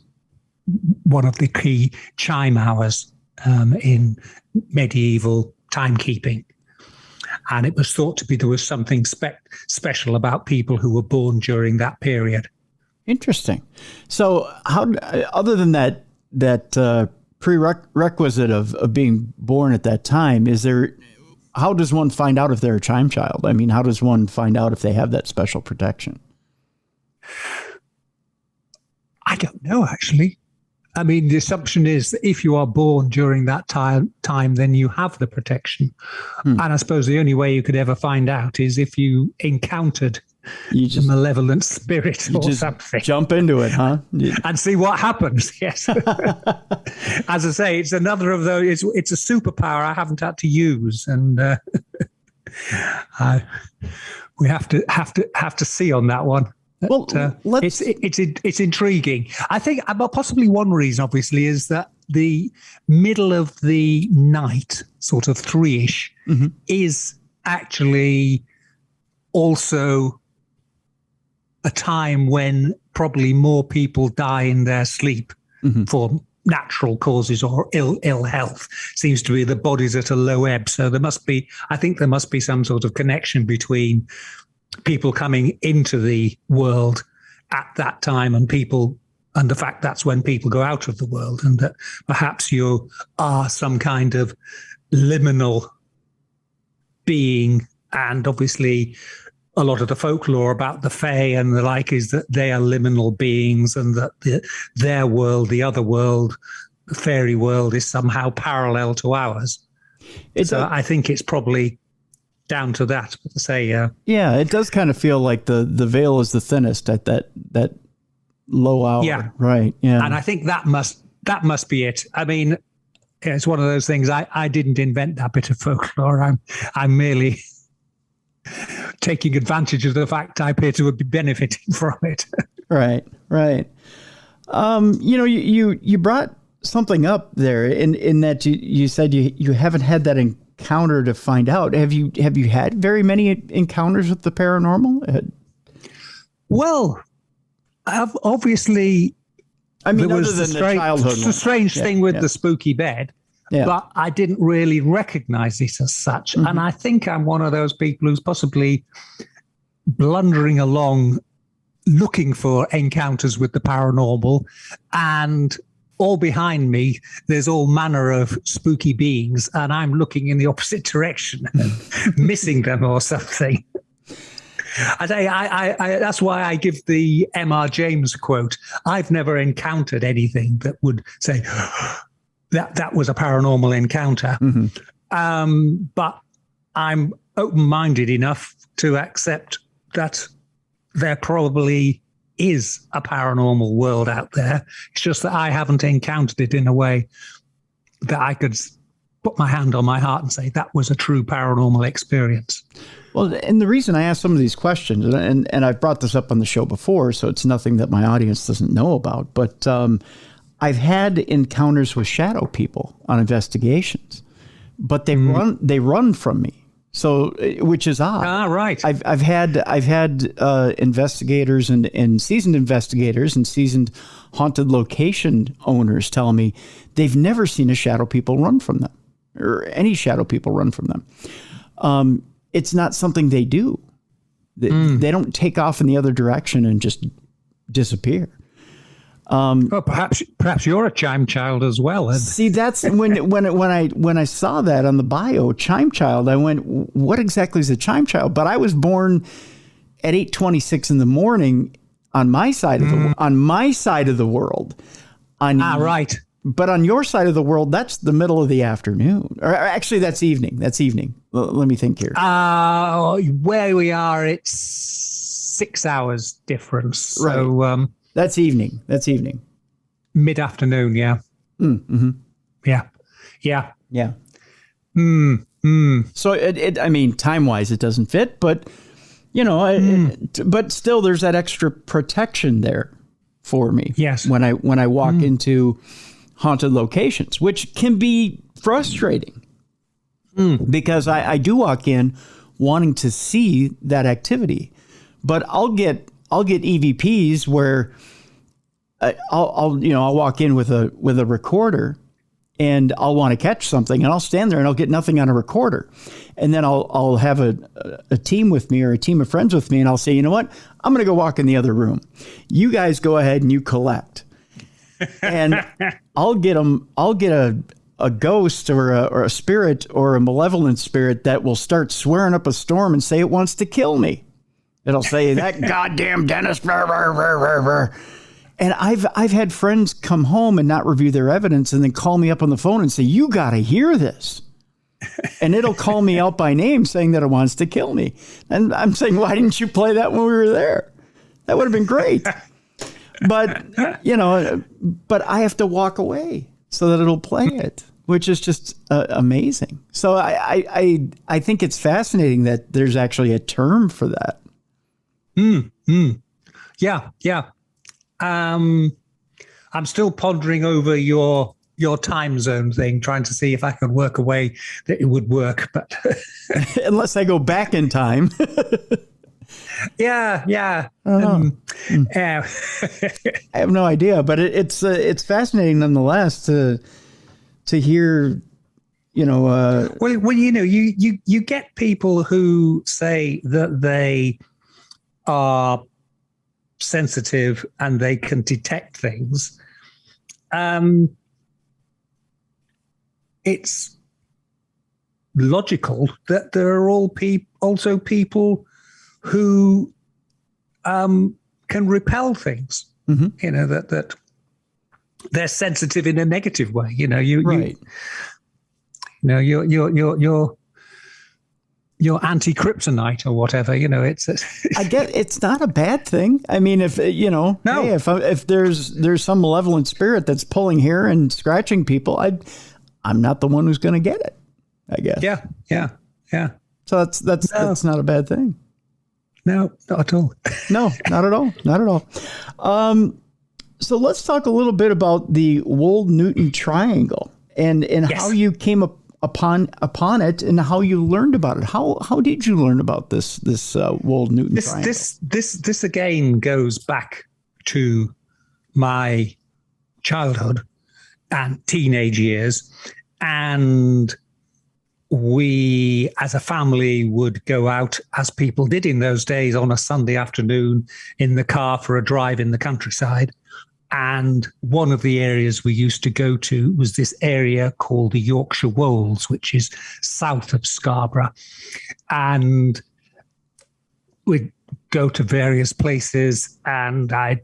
one of the key chime hours in medieval timekeeping. And it was thought to be there was something special about people who were born during that period. Interesting. So how, other than that prerequisite of being born at that time, how does one find out if they're a chime child? I mean, how does one find out if they have that special protection? I don't know, actually. I mean, the assumption is that if you are born during that time, then you have the protection. And I suppose the only way you could ever find out is if you encountered a malevolent spirit or something. Jump into it, huh? And see what happens, yes. As I say, it's another of those, it's a superpower I haven't had to use. And we have to see on that one. Well, it's intriguing. I think possibly one reason, obviously, is that the middle of the night, sort of 3-ish, is actually also a time when probably more people die in their sleep for natural causes or ill health. Seems to be the body's at a low ebb. So I think there must be some sort of connection between people coming into the world at that time and the fact that's when people go out of the world, and that perhaps you are some kind of liminal being. And obviously a lot of the folklore about the Fae and the like is that they are liminal beings, and that their world, the other world, the fairy world, is somehow parallel to ours. I think it's probably down to that. But to say, yeah, it does kind of feel like the veil is the thinnest at that low hour. Yeah, right. Yeah, and I think that must be it. I mean, it's one of those things. I didn't invent that bit of folklore. I'm merely taking advantage of the fact I appear to be benefiting from it. Right. You brought something up there in that you said you haven't had that encounter to find out. Have you had very many encounters with the paranormal? Well, I've obviously. I mean, other than the childhood, it's a strange thing with the spooky bed. Yeah. But I didn't really recognize it as such. Mm-hmm. And I think I'm one of those people who's possibly blundering along looking for encounters with the paranormal, and all behind me, there's all manner of spooky beings, and I'm looking in the opposite direction and missing them or something. That's why I give the M.R. James quote. I've never encountered anything that would say that was a paranormal encounter. Mm-hmm. But I'm open-minded enough to accept that there probably is a paranormal world out there. It's just that I haven't encountered it in a way that I could put my hand on my heart and say that was a true paranormal experience. Well, and the reason I ask some of these questions, and I've brought this up on the show before, so it's nothing that my audience doesn't know about, but I've had encounters with shadow people on investigations, but they run from me. So, which is odd. Ah, right. I've had investigators and seasoned investigators and seasoned haunted location owners tell me they've never seen a shadow people run from them, or any shadow people run from them. It's not something they do. They don't take off in the other direction and just disappear. Well, perhaps you're a chime child as well. See, that's when I saw that on the bio, chime child, I went, what exactly is a chime child? But I was born at 8:26 in the morning on my side of the world. Right. But on your side of the world, that's the middle of the afternoon. Or actually, that's evening. That's evening. Let me think here. Where we are, it's 6 hours difference. So. Right. That's evening. Mid-afternoon, yeah. Mm-hmm. Yeah. So I mean, time-wise, it doesn't fit, but but still, there's that extra protection there for me. Yes. When I walk into haunted locations, which can be frustrating, because I do walk in wanting to see that activity, but I'll get EVPs where I'll walk in with a recorder, and I'll want to catch something, and I'll stand there and I'll get nothing on a recorder, and then I'll have a team with me or a team of friends with me, and I'll say, you know what, I'm going to go walk in the other room. You guys go ahead and you collect, and I'll get a ghost or a spirit or a malevolent spirit that will start swearing up a storm and say it wants to kill me. It'll say that goddamn dentist. Rah, rah, rah, rah, rah. And I've had friends come home and not review their evidence and then call me up on the phone and say, you got to hear this. And it'll call me out by name saying that it wants to kill me. And I'm saying, why didn't you play that when we were there? That would have been great. But, but I have to walk away so that it'll play it, which is just amazing. So I think it's fascinating that there's actually a term for that. Yeah. I'm still pondering over your time zone thing, trying to see if I can work a way that it would work. But unless I go back in time. Yeah. I don't know. Yeah. I have no idea, but it's fascinating nonetheless to hear, Well, you get people who say that they are sensitive and they can detect things. It's logical that there are also people who can repel things. Mm-hmm. That they're sensitive in a negative way. Right. You're anti-kryptonite or whatever. I get it's not a bad thing. I mean, if No. hey, if there's some malevolent spirit that's pulling hair and scratching people, I'm not the one who's going to get it, I guess. Yeah. So that's not a bad thing. No, not at all. No, not at all. Not at all. So let's talk a little bit about the Wold Newton Triangle and Yes. how you came upon it and how you learned about it. How did you learn about this Wold Newton Triangle? This again goes back to my childhood and teenage years, and we as a family would go out, as people did in those days, on a Sunday afternoon in the car for a drive in the countryside. And one of the areas we used to go to was this area called the Yorkshire Wolds, which is south of Scarborough. And we'd go to various places, and I'd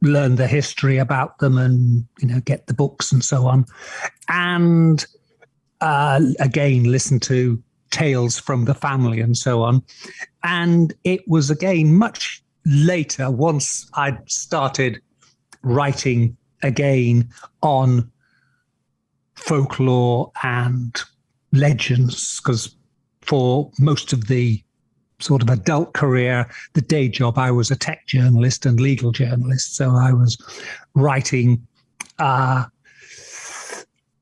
learn the history about them and, get the books and so on. And again, listen to tales from the family and so on. And it was, again, much later, once I'd started writing again on folklore and legends, because for most of the sort of adult career, the day job, I was a tech journalist and legal journalist. So I was writing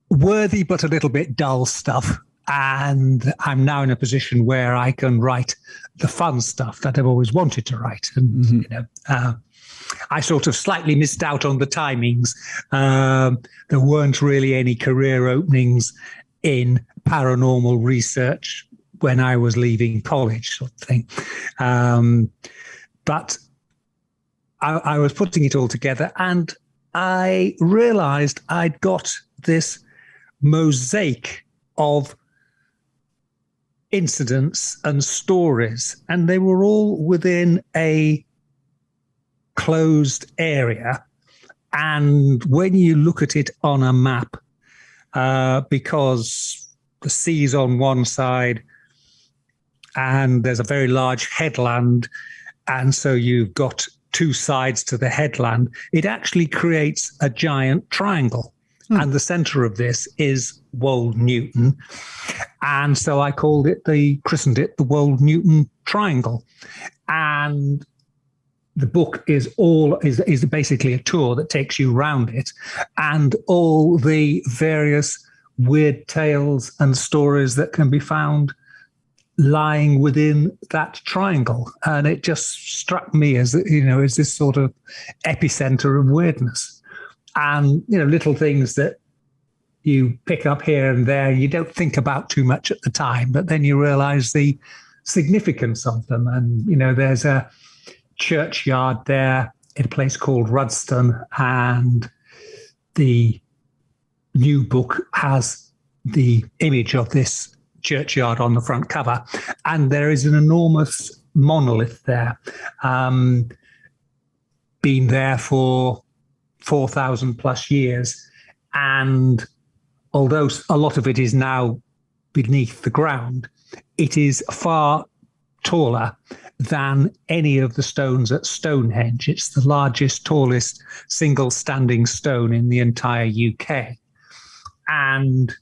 worthy but a little bit dull stuff. And I'm now in a position where I can write the fun stuff that I've always wanted to write. And, I sort of slightly missed out on the timings. There weren't really any career openings in paranormal research when I was leaving college, sort of thing. But I was putting it all together, and I realized I'd got this mosaic of incidents and stories, and they were all within a closed area. And when you look at it on a map, because the sea's on one side and there's a very large headland, and so you've got two sides to the headland, it actually creates a giant triangle. And the center of this is Wold Newton. And so I christened it the Wold Newton Triangle. And the book is basically a tour that takes you around it, and all the various weird tales and stories that can be found lying within that triangle. And it just struck me as this sort of epicenter of weirdness. And, little things that you pick up here and there, you don't think about too much at the time, but then you realize the significance of them. And, there's a churchyard there in a place called Rudston, and the new book has the image of this churchyard on the front cover. And there is an enormous monolith there, been there for 4,000 plus years. And although a lot of it is now beneath the ground, it is far taller than any of the stones at Stonehenge. It's the largest, tallest single standing stone in the entire UK. And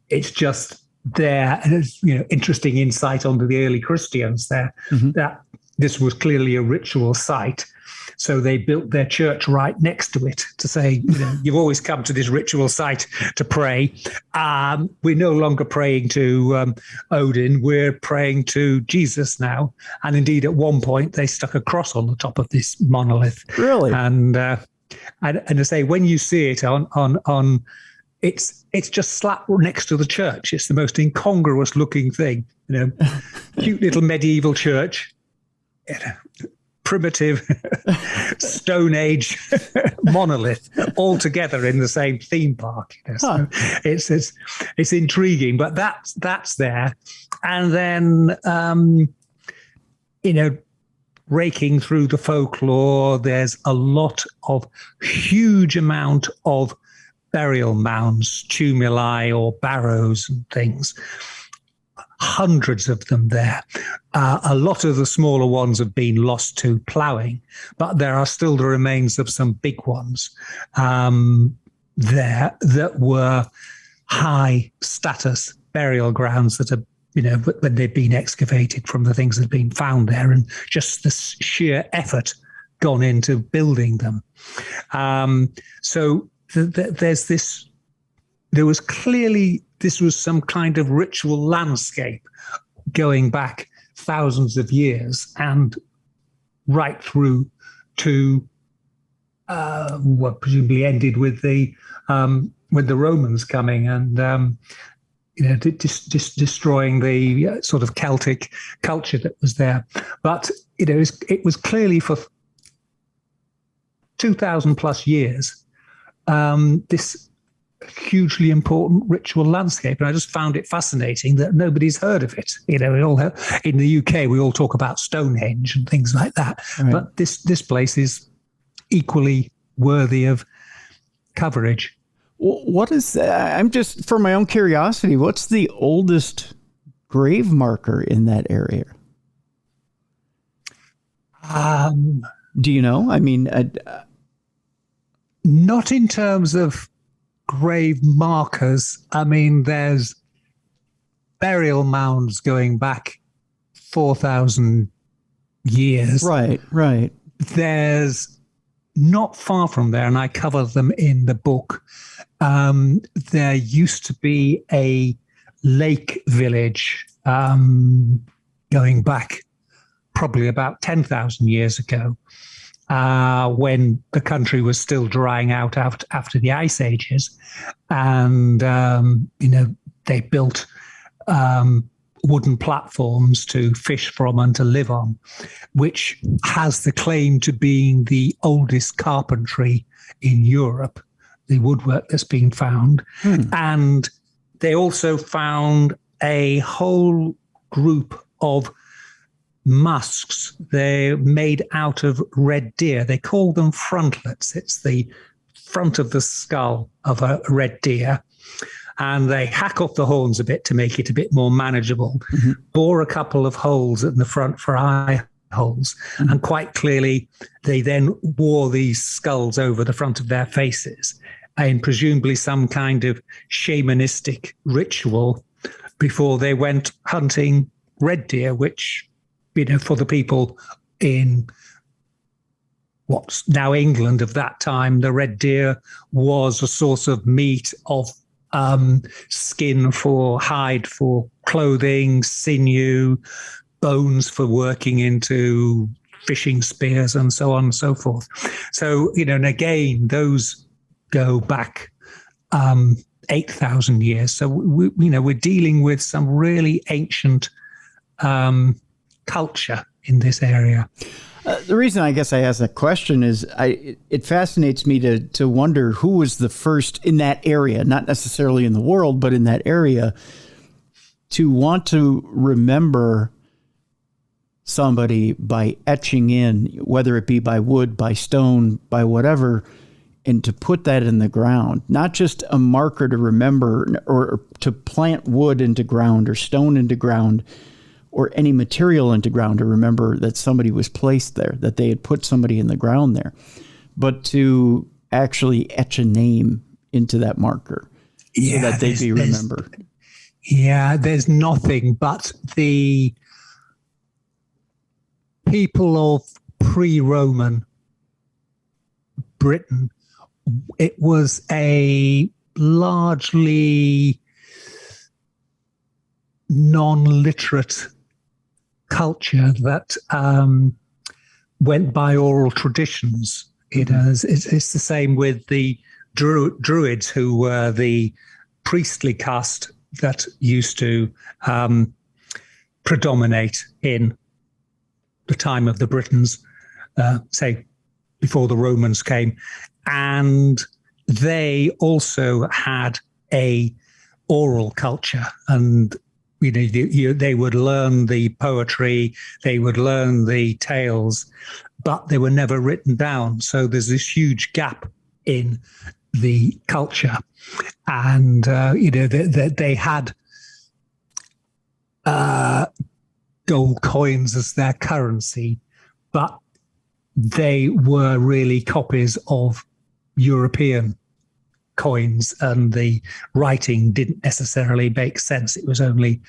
it's just there. And it's, interesting insight onto the early Christians there, that this was clearly a ritual site. So they built their church right next to it to say, you've always come to this ritual site to pray. We're no longer praying to Odin. We're praying to Jesus now. And indeed, at one point, they stuck a cross on the top of this monolith. Really? And I say, when you see it on it's just slap next to the church. It's the most incongruous looking thing, cute little medieval church, primitive Stone Age monolith, all together in the same theme park. So it's intriguing, but that's there. And then raking through the folklore, there's a lot of huge amount of burial mounds, tumuli or barrows and things. Hundreds of them there. A lot of the smaller ones have been lost to ploughing, but there are still the remains of some big ones there that were high status burial grounds that are, when they've been excavated from the things that have been found there, and just the sheer effort gone into building them. So there's this. This was some kind of ritual landscape going back thousands of years and right through to what presumably ended with the Romans coming and destroying the sort of Celtic culture that was there. But it was clearly for 2,000 plus years this hugely important ritual landscape, and I just found it fascinating that nobody's heard of it. In the UK, we all talk about Stonehenge and things like that, right. But this place is equally worthy of coverage. What is? I'm just, for my own curiosity, what's the oldest grave marker in that area? Do you know? I mean, not in terms of grave markers. I mean, there's burial mounds going back 4,000 years. Right. There's not far from there, and I cover them in the book. There used to be a lake village going back probably about 10,000 years ago, when the country was still drying out after the ice ages. And, they built wooden platforms to fish from and to live on, which has the claim to being the oldest carpentry in Europe, the woodwork that's been found. And they also found a whole group of musks. They're made out of red deer. They call them frontlets. It's the front of the skull of a red deer. And they hack off the horns a bit to make it a bit more manageable, bore a couple of holes in the front for eye holes. And quite clearly, they then wore these skulls over the front of their faces in presumably some kind of shamanistic ritual before they went hunting red deer, which, for the people in what's now England of that time, the red deer was a source of meat, of skin for hide for clothing, sinew, bones for working into fishing spears, and so on and so forth. So, and again, those go back 8,000 years. So, we're dealing with some really ancient culture in this area. The reason I guess I asked that question is it fascinates me to wonder who was the first in that area, not necessarily in the world, but in that area, to want to remember somebody by etching in, whether it be by wood, by stone, by whatever, and to put that in the ground, not just a marker to remember or to plant wood into ground or stone into ground, or any material into ground to remember that somebody was placed there, that they had put somebody in the ground there, but to actually etch a name into that marker so that they be remembered. There's nothing but the people of pre-Roman Britain, it was a largely non-literate culture that went by oral traditions. It's the same with the Druids, who were the priestly caste that used to predominate in the time of the Britons, say before the Romans came. And they also had a oral culture, and they would learn the poetry, they would learn the tales, but they were never written down. So there's this huge gap in the culture. And they had gold coins as their currency, but they were really copies of European coins, and the writing didn't necessarily make sense. It was only,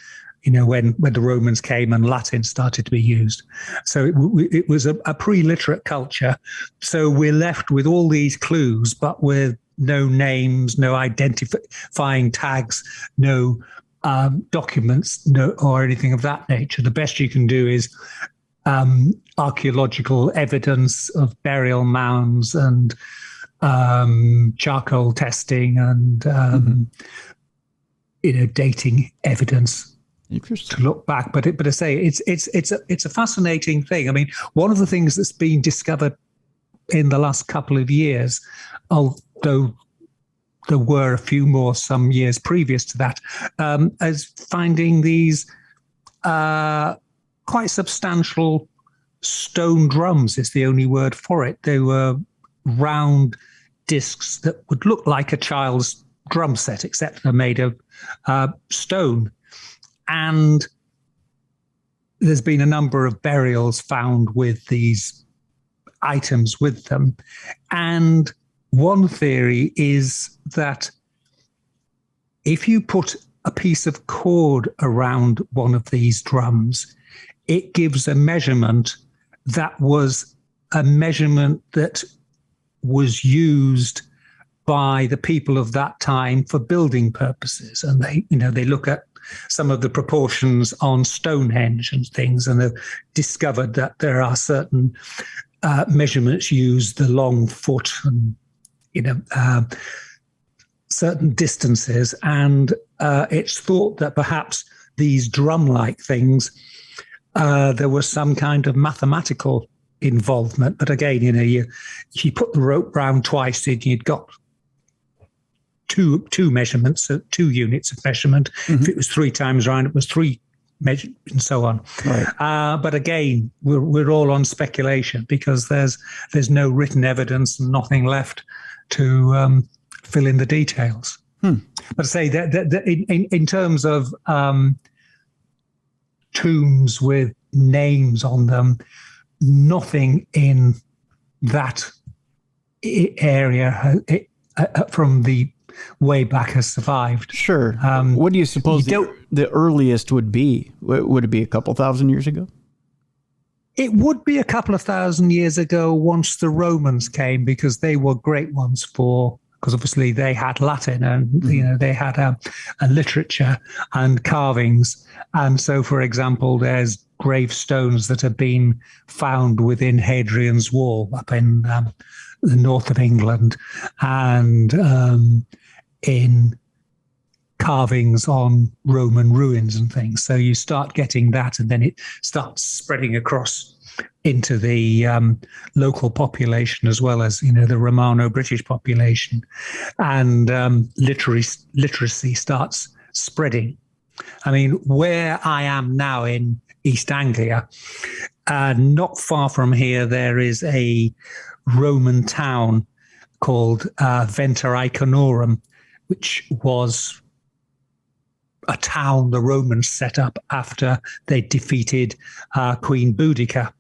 when the Romans came and Latin started to be used. So it was a pre-literate culture. So we're left with all these clues, but with no names, no identifying tags, no documents, or anything of that nature. The best you can do is archaeological evidence of burial mounds and charcoal testing and dating evidence to look back. But I say it's a fascinating thing. I mean, one of the things that's been discovered in the last couple of years, although there were a few more some years previous to that, is finding these quite substantial stone drums is the only word for it. They were round discs that would look like a child's drum set, except they're made of stone. And there's been a number of burials found with these items with them. And one theory is that if you put a piece of cord around one of these drums, it gives a measurement that was a measurement that was used by the people of that time for building purposes. And they look at some of the proportions on Stonehenge and things, and they've discovered that there are certain measurements used, the long foot and certain distances. And it's thought that perhaps these drum-like things, there was some kind of mathematical involvement. But again, you put the rope round twice, you'd got two measurements, so 2 units of measurement. Mm-hmm. If it was 3 times round, it was 3 measures, and so on. Right. But again, we're all on speculation, because there's no written evidence and nothing left to fill in the details. But I say that in terms of tombs with names on them, nothing in that area from the way back has survived. Sure. What do you suppose the earliest would be? Would it be a couple thousand years ago? It would be a couple of thousand years ago once the Romans came, because they were great ones because obviously they had Latin and they had a literature and carvings. And so, for example, there's gravestones that have been found within Hadrian's Wall up in the north of England, and in carvings on Roman ruins and things. So you start getting that, and then it starts spreading across into the local population, as well as the Romano-British population, and literacy starts spreading. I mean, where I am now in East Anglia, not far from here, there is a Roman town called Venta Icanorum, which was a town the Romans set up after they defeated Queen Boudica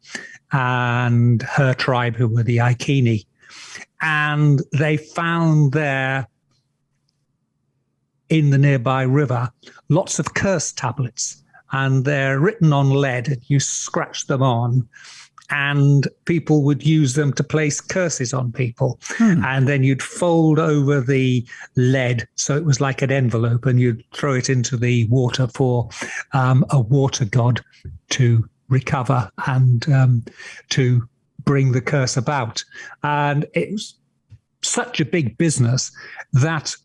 and her tribe, who were the Iceni. And they found there, in the nearby river, lots of curse tablets, and they're written on lead, and you scratch them on, and people would use them to place curses on people. And then you'd fold over the lead so it was like an envelope, and you'd throw it into the water for a water god to recover and to bring the curse about. And it was such a big business that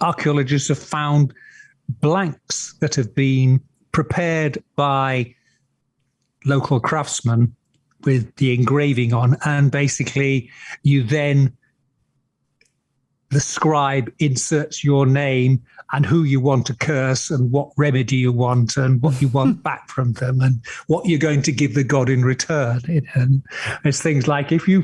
archaeologists have found blanks that have been prepared by local craftsmen with the engraving on, and basically the scribe inserts your name and who you want to curse and what remedy you want and what you want back from them and what you're going to give the god in return. And it's things like, if you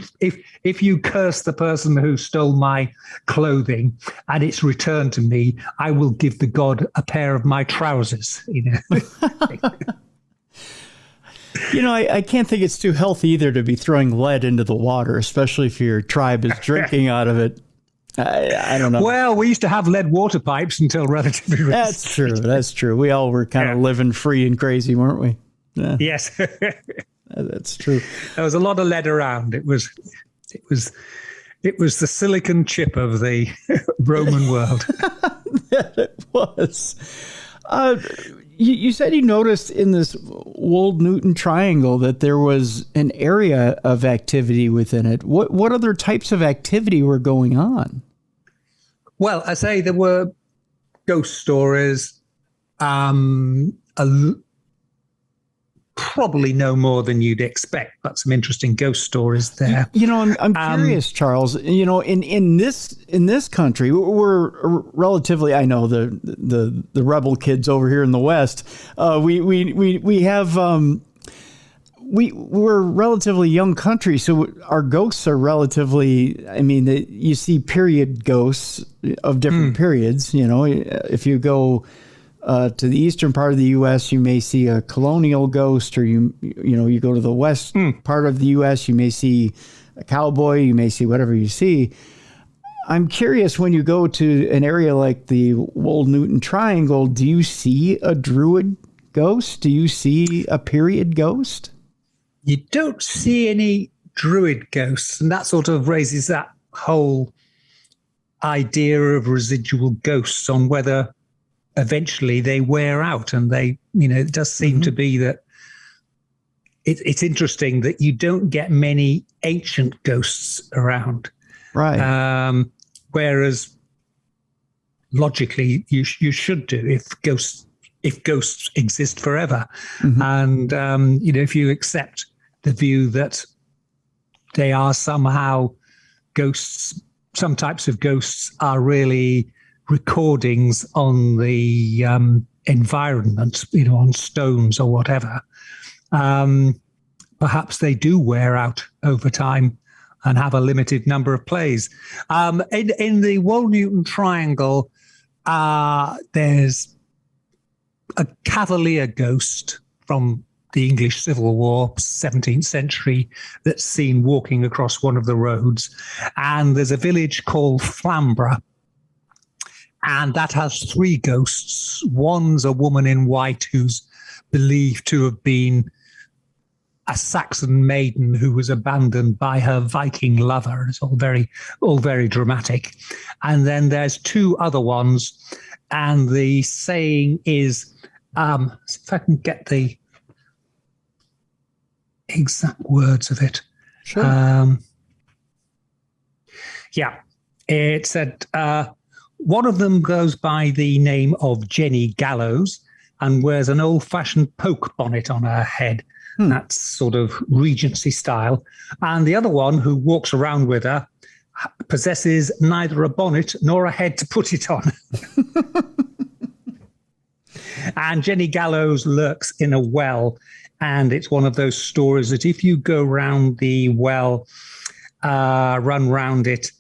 curse the person who stole my clothing and it's returned to me, I will give the god a pair of my trousers. I can't think it's too healthy either to be throwing lead into the water, especially if your tribe is drinking out of it. I don't know. Well, we used to have lead water pipes until relatively recently. That's true. We all were kind of living free and crazy, weren't we? Yeah. Yes. That's true. There was a lot of lead around. It was the silicon chip of the Roman world. It was. You said you noticed in this Wold Newton Triangle that there was an area of activity within it. What other types of activity were going on? Well, I say there were ghost stories, probably no more than you'd expect, but some interesting ghost stories there. I'm curious, Charles. In this country, we're relatively. I know the rebel kids over here in the West. We have. We're a relatively young country, so our ghosts are relatively. I mean, you see period ghosts of different periods. If you go to the eastern part of the U.S., you may see a colonial ghost, or you go to the west part of the U.S., you may see a cowboy, you may see whatever you see. I'm curious, when you go to an area like the Wold Newton Triangle, do you see a druid ghost? Do you see a period ghost? You don't see any druid ghosts, and that sort of raises that whole idea of residual ghosts on whether eventually they wear out. And it does seem to be that it's interesting that you don't get many ancient ghosts around. Right. Whereas logically you should do if ghosts exist forever. And, if you accept the view that they are somehow ghosts, some types of ghosts are really recordings on the environment, on stones or whatever. Perhaps they do wear out over time and have a limited number of plays. In the Wold Newton Triangle, there's a cavalier ghost from the English Civil War, 17th century, that's seen walking across one of the roads. And there's a village called Flamborough, and that has three ghosts. One's a woman in white who's believed to have been a Saxon maiden who was abandoned by her Viking lover. It's all very dramatic. And then there's two other ones, and the saying is, if I can get the exact words of it. Sure. It said, one of them goes by the name of Jenny Gallows and wears an old-fashioned poke bonnet on her head. That's sort of Regency style. And the other one, who walks around with her, possesses neither a bonnet nor a head to put it on. And Jenny Gallows lurks in a well. And it's one of those stories that if you go round the well, run round it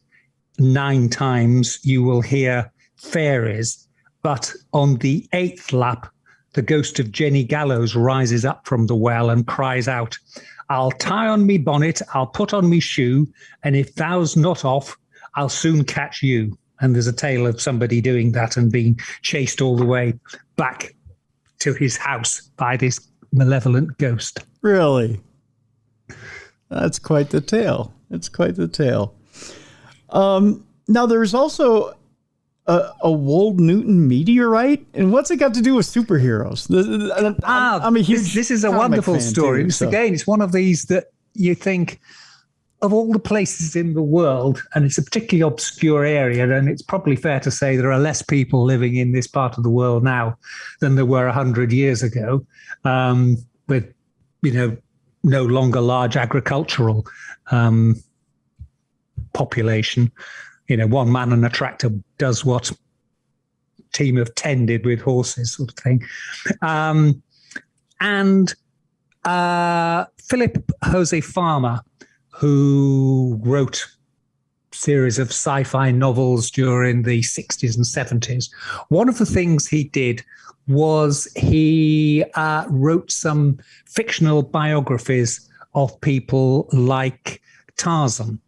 9 times, you will hear fairies. But on the 8th lap, the ghost of Jenny Gallows rises up from the well and cries out, "I'll tie on me bonnet, I'll put on me shoe, and if thou's not off, I'll soon catch you." And there's a tale of somebody doing that and being chased all the way back to his house by this malevolent ghost. Really? That's quite the tale. It's quite the tale. Now, there's also a Wold Newton meteorite, and what's it got to do with superheroes? I'm a huge. This is a wonderful story. Again, it's one of these that you think, of all the places in the world, and it's a particularly obscure area, and it's probably fair to say there are less people living in this part of the world now than there were 100 years ago, with, no longer large agricultural population. One man and a tractor does what a team of 10 did with horses, sort of thing. And Philip Jose Farmer, who wrote a series of sci-fi novels during the 60s and 70s, one of the things he did was he wrote some fictional biographies of people like Tarzan.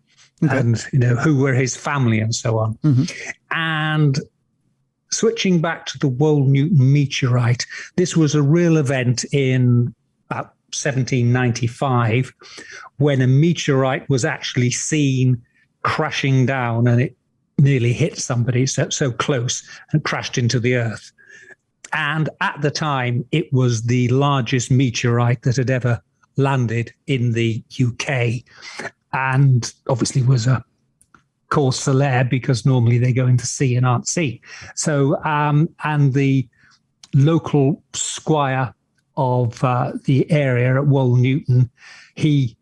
Okay. And, who were his family and so on. Mm-hmm. And switching back to the Wold Newton meteorite, this was a real event in about 1795 when a meteorite was actually seen crashing down, and it nearly hit somebody so close and crashed into the earth. And at the time, it was the largest meteorite that had ever landed in the UK. And obviously was a cause célèbre because normally they go into sea and aren't seen. So, and the local squire of the area at Wold Newton, he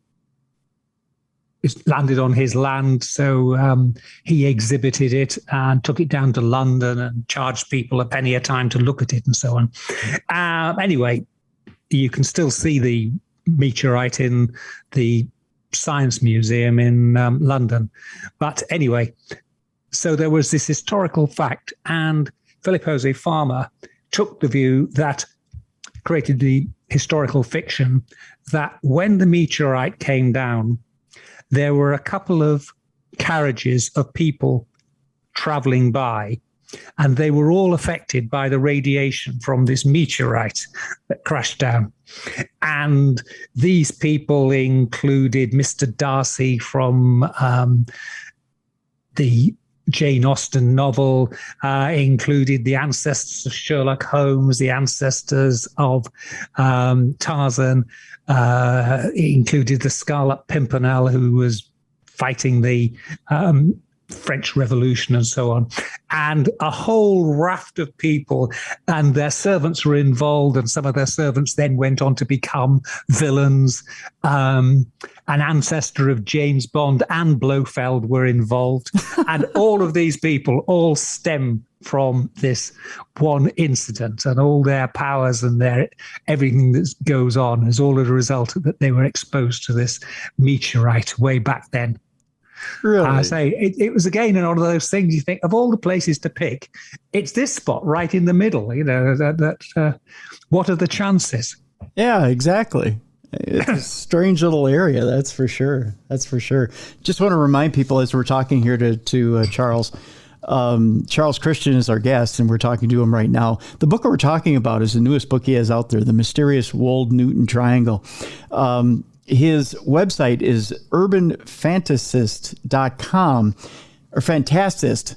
landed on his land. So he exhibited it and took it down to London and charged people a penny a time to look at it and so on. Anyway, you can still see the meteorite in the Science Museum in London. But anyway, so there was this historical fact, and Philip Jose Farmer took the view that created the historical fiction that when the meteorite came down, there were a couple of carriages of people traveling by, and they were all affected by the radiation from this meteorite that crashed down. And these people included Mr. Darcy from the Jane Austen novel, included the ancestors of Sherlock Holmes, the ancestors of Tarzan, included the Scarlet Pimpernel, who was fighting the French Revolution and so on, and a whole raft of people, and their servants were involved, and some of their servants then went on to become villains. An ancestor of James Bond and Blofeld were involved, and all of these people all stem from this one incident, and all their powers and their everything that goes on is all as a result that they were exposed to this meteorite way back then. Really? I say it was again one of those things you think of all the places to pick, it's this spot right in the middle. What are the chances? Yeah, exactly. It's a strange little area, that's for sure. That's for sure. Just want to remind people as we're talking here to Charles. Charles Christian is our guest, and we're talking to him right now. The book we're talking about is the newest book he has out there, The Mysterious Wold Newton Triangle. His website is urbanfantasist.com, or Fantasist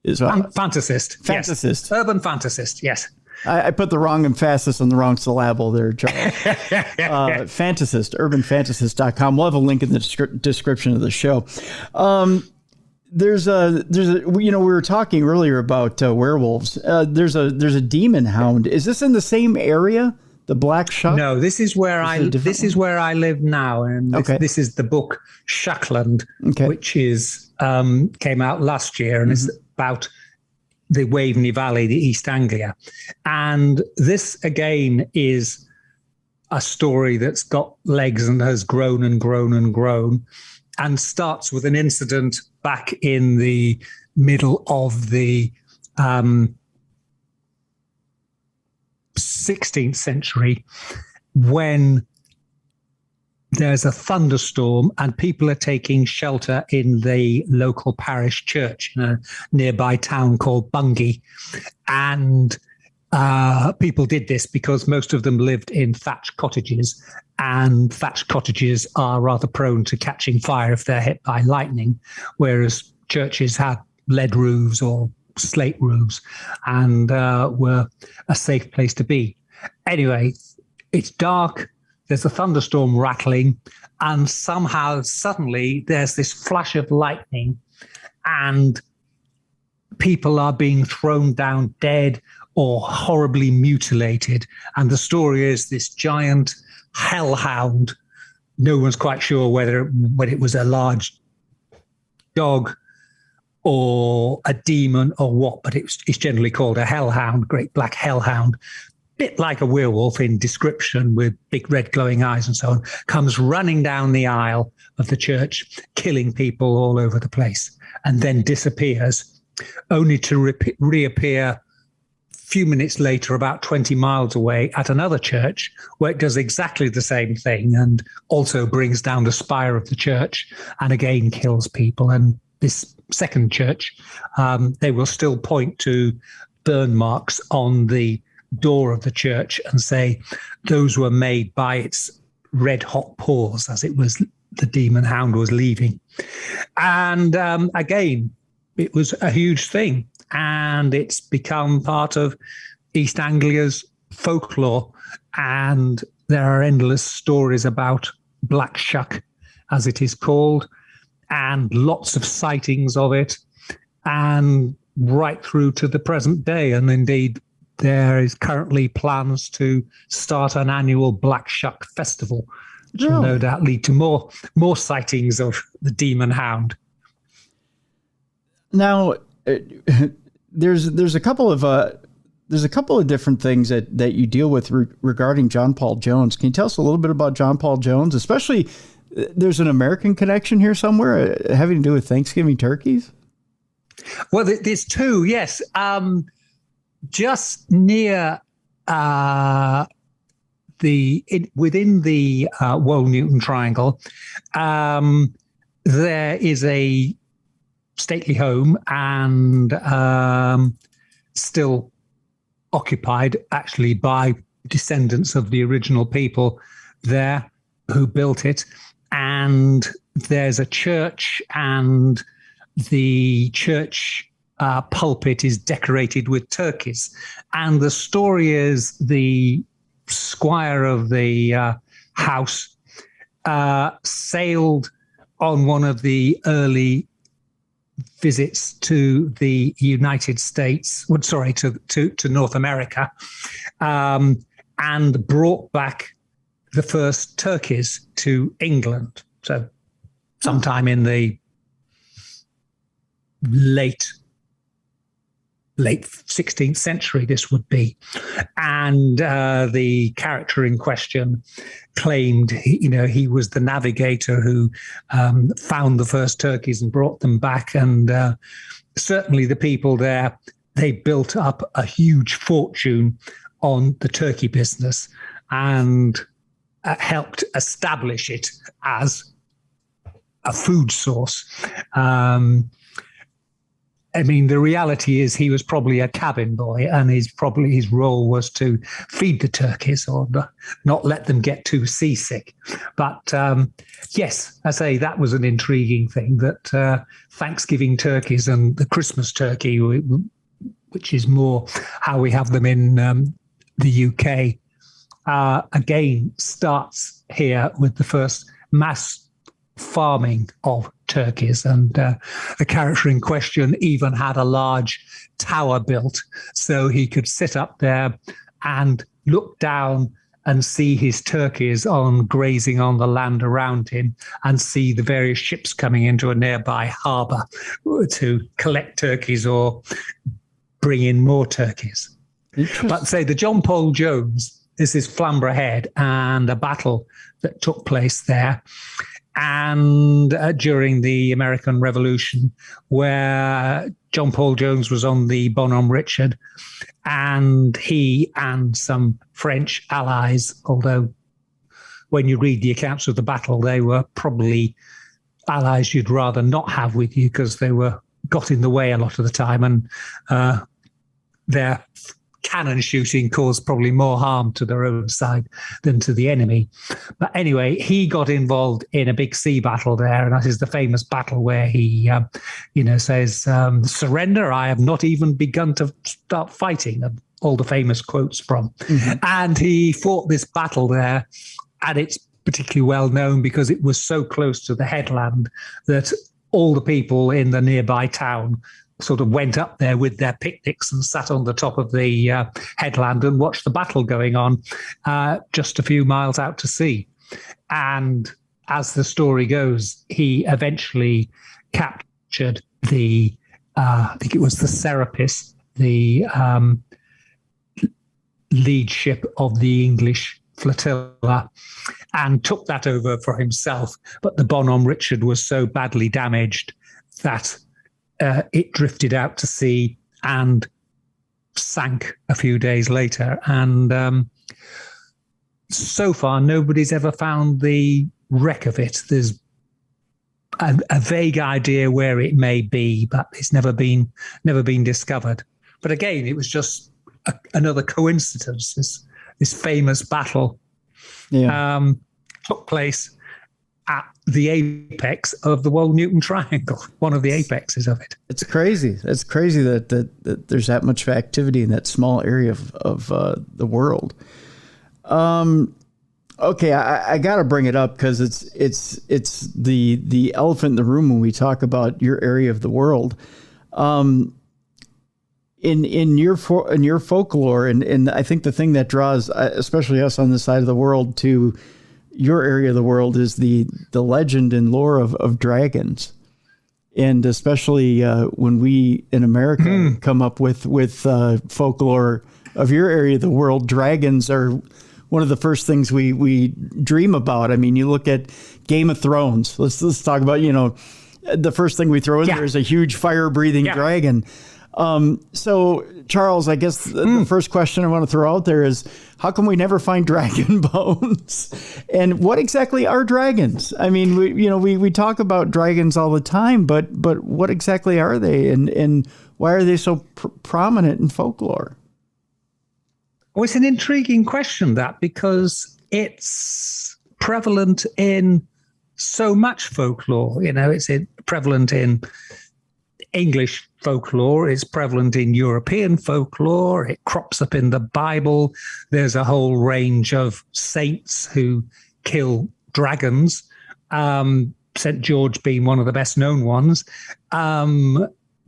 is what? Fantasist. Fantasist. Yes. Urban Fantasist, yes. I put the wrong emphasis on the wrong syllable there, Charles. Fantasist, urbanfantasist.com. We'll have a link in the description of the show. We were talking earlier about werewolves. There's a demon hound. Is this in the same area? The Black Shuck? No, this is where I live now, and this is the book Shuckland, which is came out last year, and it's about the Waveney Valley, the East Anglia, and this again is a story that's got legs and has grown and grown and grown, and starts with an incident back in the middle of the 16th century, when there's a thunderstorm and people are taking shelter in the local parish church in a nearby town called Bungay. And people did this because most of them lived in thatched cottages, and thatched cottages are rather prone to catching fire if they're hit by lightning, whereas churches had lead roofs or slate roofs and were a safe place to be. Anyway, it's dark, there's a thunderstorm rattling, and somehow suddenly there's this flash of lightning and people are being thrown down dead or horribly mutilated. And the story is this giant hellhound. No one's quite sure whether it was a large dog or a demon or what, but it's generally called a hellhound, great black hellhound, bit like a werewolf in description with big red glowing eyes and so on, comes running down the aisle of the church, killing people all over the place, and then disappears, only to reappear few minutes later, about 20 miles away at another church where it does exactly the same thing and also brings down the spire of the church and again kills people. And this second church, they will still point to burn marks on the door of the church and say those were made by its red hot paws as it was the demon hound was leaving. And again, it was a huge thing. And it's become part of East Anglia's folklore. And there are endless stories about Black Shuck, as it is called, and lots of sightings of it, and right through to the present day. And indeed, there is currently plans to start an annual Black Shuck festival, which will no doubt lead to more sightings of the demon hound. Now, there's a couple of different things that you deal with regarding John Paul Jones. Can you tell us a little bit about John Paul Jones? Especially, there's an American connection here somewhere having to do with Thanksgiving turkeys. Well, there's two. Yes, just near within the Wold Newton Triangle, there is a stately home and still occupied actually by descendants of the original people there who built it. And there's a church, and the church pulpit is decorated with turkeys. And the story is the squire of the house sailed on one of the early visits to the United States, to North America, and brought back the first turkeys to England. So sometime in the late 16th century, this would be. And the character in question claimed, he was the navigator who found the first turkeys and brought them back. And certainly the people there, they built up a huge fortune on the turkey business and helped establish it as a food source. I mean, the reality is he was probably a cabin boy, and his role was to feed the turkeys or not let them get too seasick. But yes, I say that was an intriguing thing, that Thanksgiving turkeys and the Christmas turkey, which is more how we have them in the UK, again starts here with the first mass farming of turkeys. And the character in question even had a large tower built so he could sit up there and look down and see his turkeys grazing on the land around him, and see the various ships coming into a nearby harbour to collect turkeys or bring in more turkeys. But say the John Paul Jones, this is Flamborough Head and a battle that took place there, and during the American Revolution, where John Paul Jones was on the Bonhomme Richard, and he and some French allies, although when you read the accounts of the battle, they were probably allies you'd rather not have with you because they got in the way a lot of the time, and their cannon shooting caused probably more harm to their own side than to the enemy. But anyway, he got involved in a big sea battle there, and that is the famous battle where he, says, "Surrender! I have not even begun to start fighting." All the famous quotes from, and he fought this battle there, and it's particularly well known because it was so close to the headland that all the people in the nearby town sort of went up there with their picnics and sat on the top of the headland and watched the battle going on just a few miles out to sea. And as the story goes, he eventually captured the, I think it was the Serapis, the lead ship of the English flotilla, and took that over for himself. But the Bonhomme Richard was so badly damaged that it drifted out to sea and sank a few days later. And so far, nobody's ever found the wreck of it. There's a vague idea where it may be, but it's never been discovered. But again, it was just another coincidence. This famous battle took place at the apex of the Wold Newton Triangle, one of the apexes of it. It's crazy. It's crazy that there's that much activity in that small area of the world. Okay, I got to bring it up because it's the elephant in the room when we talk about your area of the world. In your folklore, and I think the thing that draws, especially us on this side of the world, to your area of the world is the legend and lore of dragons, and especially when we in America come up with folklore of your area of the world, dragons are one of the first things we dream about. I mean, you look at Game of Thrones. Let's talk about the first thing we throw in there is a huge fire-breathing dragon. So, Charles, I guess the first question I want to throw out there is, how come we never find dragon bones? And what exactly are dragons? I mean, we talk about dragons all the time, but what exactly are they, and why are they so prominent in folklore? Well, it's an intriguing question, that, because it's prevalent in so much folklore. It's prevalent in English folklore, it's prevalent in European folklore, it crops up in the Bible. There's a whole range of saints who kill dragons, St. George being one of the best known ones.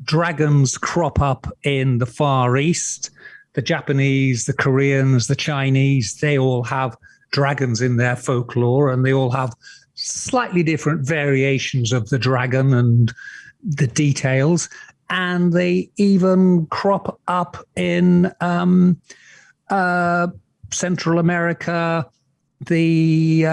Dragons crop up in the Far East. The Japanese, the Koreans, the Chinese, they all have dragons in their folklore, and they all have slightly different variations of the dragon and the details. And they even crop up in Central America, the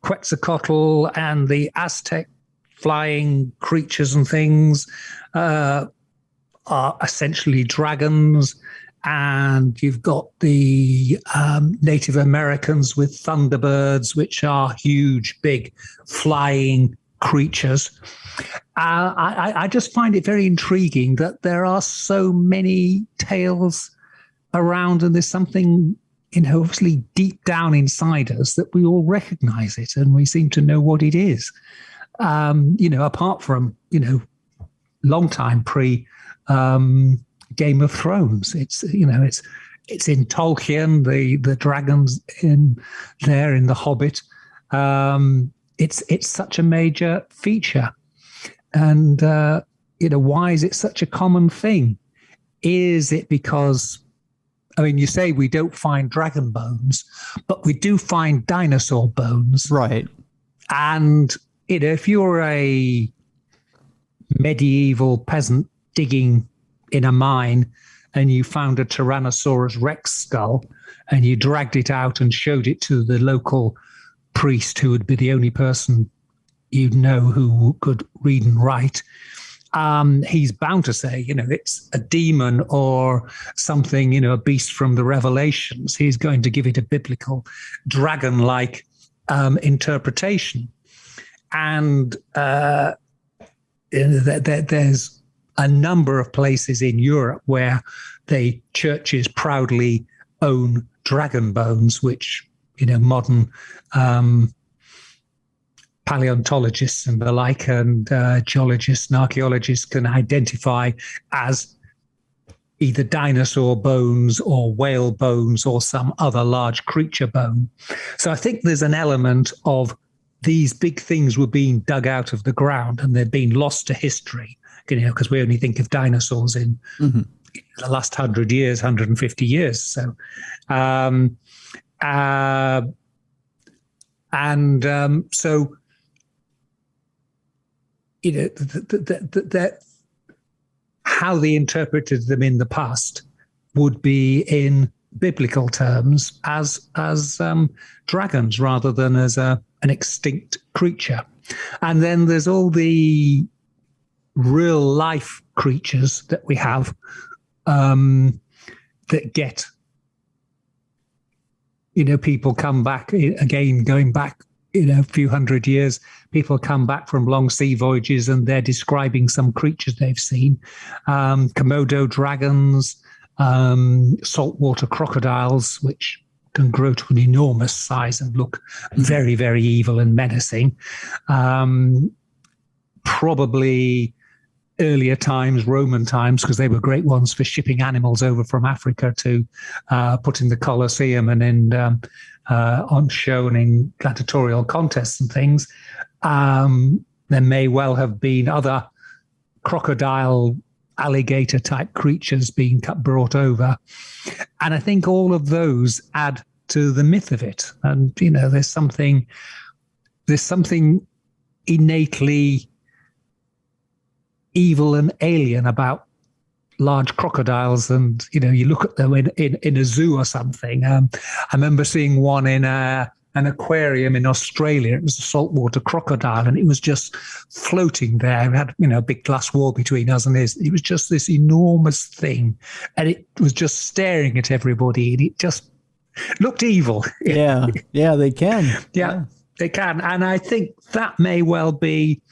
Quetzalcoatl and the Aztec flying creatures and things are essentially dragons. And you've got the Native Americans with thunderbirds, which are huge, big flying creatures. I just find it very intriguing that there are so many tales around, and there's something, obviously deep down inside us that we all recognize it and we seem to know what it is. Apart from, long time pre Game of Thrones. It's in Tolkien, the dragons in there in The Hobbit. It's such a major feature. And, why is it such a common thing? Is it because, you say we don't find dragon bones, but we do find dinosaur bones. Right. And, if you're a medieval peasant digging in a mine and you found a Tyrannosaurus Rex skull and you dragged it out and showed it to the local priest, who would be the only person you'd know who could read and write, he's bound to say, it's a demon or something, a beast from the Revelations. He's going to give it a biblical dragon-like interpretation. And there's a number of places in Europe where the churches proudly own dragon bones, which, modern paleontologists and the like, and geologists and archaeologists can identify as either dinosaur bones or whale bones or some other large creature bone. So I think there's an element of these big things were being dug out of the ground and they're being lost to history, because we only think of dinosaurs in the last 100 years, 150 years. So, so, how they interpreted them in the past would be in biblical terms as dragons rather than as an extinct creature. And then there's all the real life creatures that we have that get, people come back again, going back, a few hundred years, people come back from long sea voyages and they're describing some creatures they've seen. Komodo dragons, saltwater crocodiles, which can grow to an enormous size and look very, very evil and menacing. Probably earlier times, Roman times, because they were great ones for shipping animals over from Africa to put in the Colosseum and on show and in gladiatorial contests and things. There may well have been other crocodile, alligator type creatures being brought over. And I think all of those add to the myth of it. And, there's something innately evil and alien about large crocodiles, and you look at them in a zoo or something. I remember seeing one in an aquarium in Australia. It was a saltwater crocodile, and it was just floating there. It had a big glass wall between us and it was just this enormous thing, and it was just staring at everybody, and it just looked evil. Yeah, they can. Yeah, they can, and I think that may well be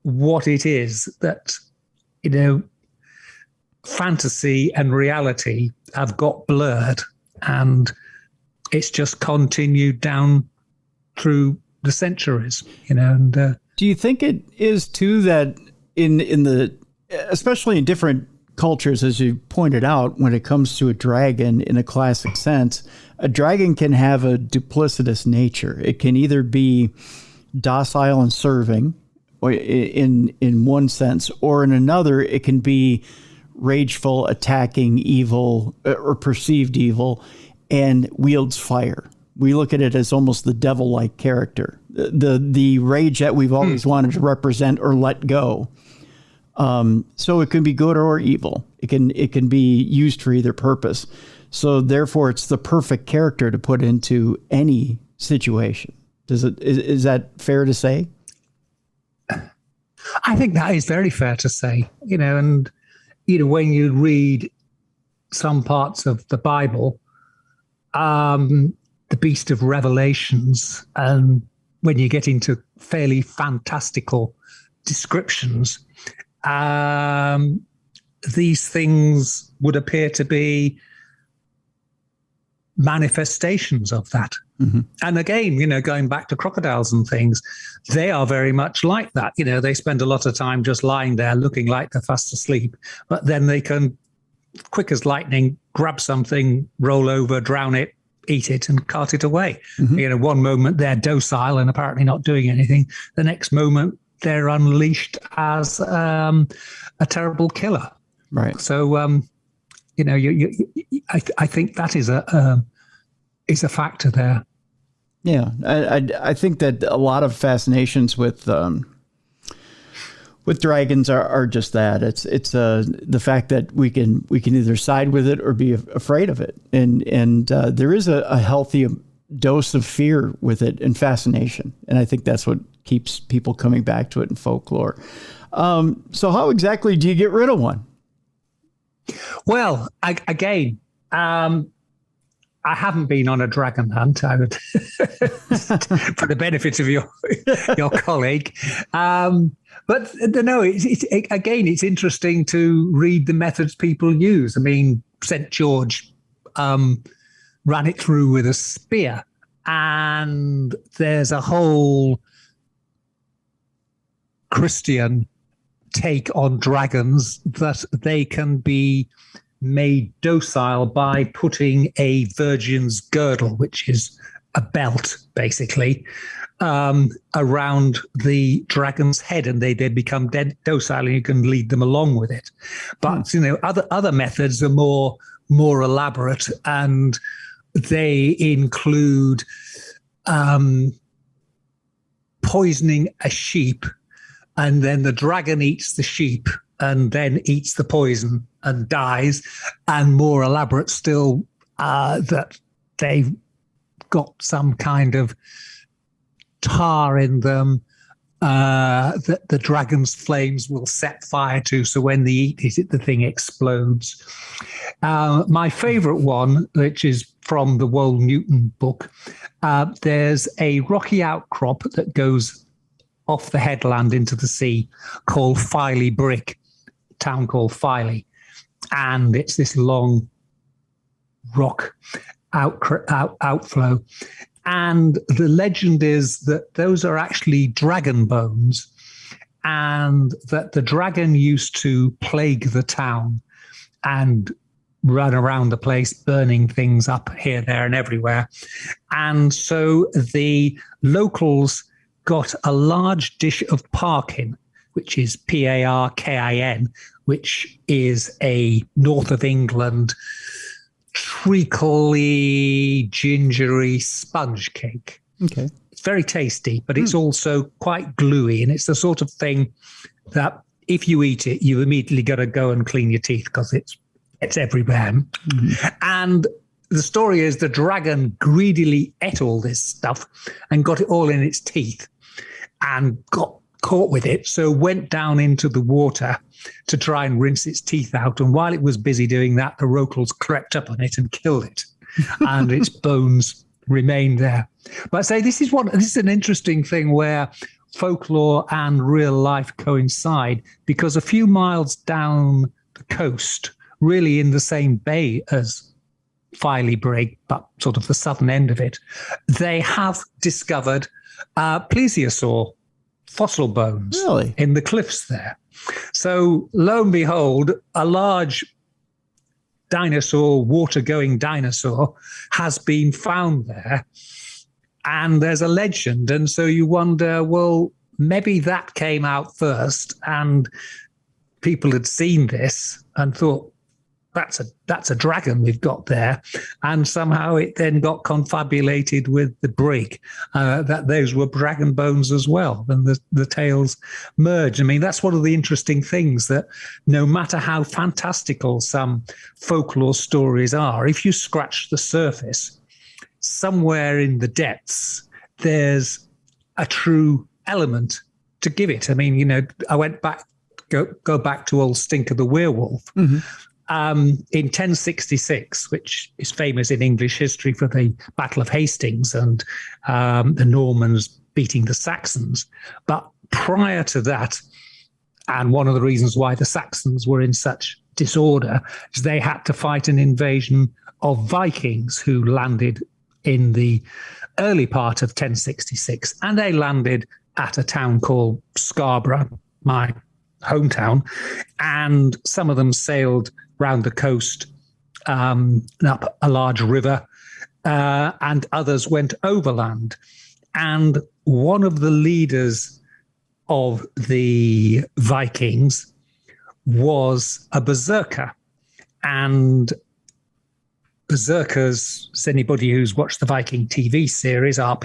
what it is that fantasy and reality have got blurred, and it's just continued down through the centuries, and do you think it is too that in the, especially in different cultures, as you pointed out, when it comes to a dragon in a classic sense, a dragon can have a duplicitous nature. It can either be docile and serving, or in one sense, or in another, it can be rageful, attacking, evil, or perceived evil, and wields fire. We look at it as almost the devil-like character, the rage that we've always wanted to represent or let go. So it can be good or evil. It can be used for either purpose. So therefore, it's the perfect character to put into any situation. Is that fair to say? I think that is very fair to say. And when you read some parts of the Bible, the beast of Revelations, and when you get into fairly fantastical descriptions, these things would appear to be manifestations of that. Mm-hmm. And again, going back to crocodiles and things, they are very much like that. They spend a lot of time just lying there looking like they're fast asleep, but then they can, quick as lightning, grab something, roll over, drown it, eat it, and cart it away. Mm-hmm. One moment they're docile and apparently not doing anything. The next moment they're unleashed as a terrible killer. Right. So, I think that is a factor there. Yeah, I think that a lot of fascinations with dragons are just that. It's the fact that we can either side with it or be afraid of it, and there is a healthy dose of fear with it and fascination, and I think that's what keeps people coming back to it in folklore. So how exactly do you get rid of one? Well, I haven't been on a dragon hunt. I would, for the benefit of your colleague. But no, it's interesting to read the methods people use. I mean, St. George ran it through with a spear. And there's a whole Christian take on dragons that they can be made docile by putting a virgin's girdle, which is a belt, basically, around the dragon's head, and they become dead docile, and you can lead them along with it. But other methods are more elaborate, and they include poisoning a sheep, and then the dragon eats the sheep and then eats the poison and dies. And more elaborate still, that they've got some kind of tar in them that the dragon's flames will set fire to. So when they eat it, the thing explodes. My favorite one, which is from the Wold Newton book, there's a rocky outcrop that goes off the headland into the sea called Filey Brick, a town called Filey. And it's this long rock outflow. And the legend is that those are actually dragon bones, and that the dragon used to plague the town and run around the place, burning things up here, there, and everywhere. And so the locals got a large dish of parkin, which is Parkin, which is a north of England treacly, gingery sponge cake. Okay. It's very tasty, but it's also quite gluey, and it's the sort of thing that if you eat it, you immediately got to go and clean your teeth because it's everywhere. Mm-hmm. And the story is the dragon greedily ate all this stuff and got it all in its teeth and got caught with it, so went down into the water to try and rinse its teeth out. And while it was busy doing that, the locals crept up on it and killed it, and its bones remained there. But I say this is an interesting thing where folklore and real life coincide, because a few miles down the coast, really in the same bay as Filey Brig, but sort of the southern end of it, they have discovered plesiosaur fossil bones in the cliffs there. So lo and behold, a large dinosaur, water-going dinosaur, has been found there, and there's a legend. And so you wonder, well, maybe that came out first, and people had seen this and thought, that's a dragon we've got there, and somehow it then got confabulated with the brig, that those were dragon bones as well, and the tales merge. I mean, that's one of the interesting things, that no matter how fantastical some folklore stories are, if you scratch the surface, somewhere in the depths, there's a true element to give it. I mean, I went back, go back to old Stinker the werewolf. Mm-hmm. In 1066, which is famous in English history for the Battle of Hastings and the Normans beating the Saxons. But prior to that, and one of the reasons why the Saxons were in such disorder, is they had to fight an invasion of Vikings who landed in the early part of 1066. And they landed at a town called Scarborough, my hometown, and some of them sailed round the coast, up a large river, and others went overland. And one of the leaders of the Vikings was a berserker. And berserkers, as anybody who's watched the Viking TV series, are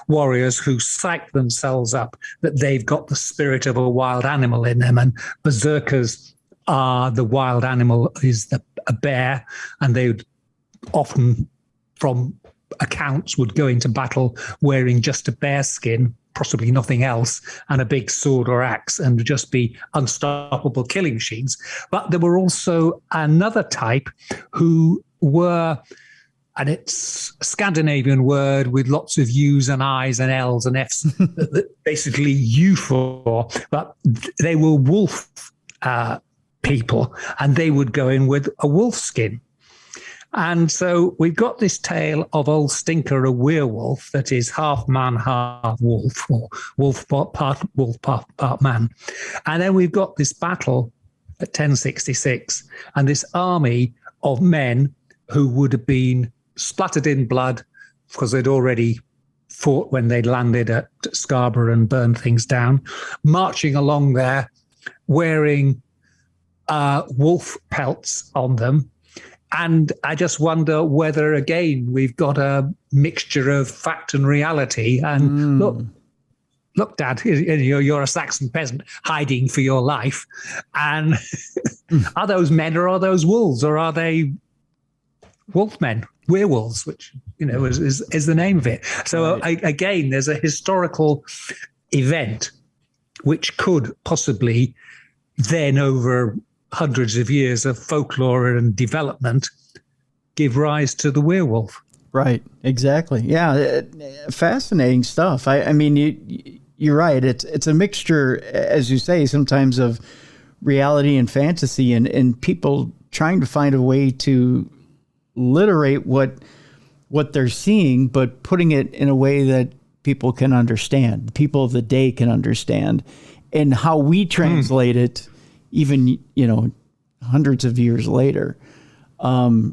warriors who psych themselves up that they've got the spirit of a wild animal in them. And berserkers are, the wild animal is a bear, and they would often, from accounts, would go into battle wearing just a bear skin, possibly nothing else, and a big sword or axe, and just be unstoppable killing machines. But there were also another type who were, and it's a Scandinavian word with lots of U's and I's and L's and F's, basically euphor, but they were wolf people, and they would go in with a wolf skin. And so we've got this tale of old Stinker, a werewolf that is half man, half wolf, or part wolf, part man. And then we've got this battle at 1066, and this army of men who would have been splattered in blood because they'd already fought when they landed at Scarborough and burned things down, marching along there wearing wolf pelts on them. And I just wonder whether, again, we've got a mixture of fact and reality. And look, Dad, you're a Saxon peasant hiding for your life. And are those men or are those wolves, or are they wolfmen, werewolves, which, is the name of it. So again, there's a historical event which could possibly then, over hundreds of years of folklore and development, give rise to the werewolf. Right, exactly. Yeah, fascinating stuff. I mean, you're right. It's a mixture, as you say, sometimes of reality and fantasy, and people trying to find a way to literate what they're seeing, but putting it in a way that people can understand, people of the day can understand, and how we translate it, even, hundreds of years later. I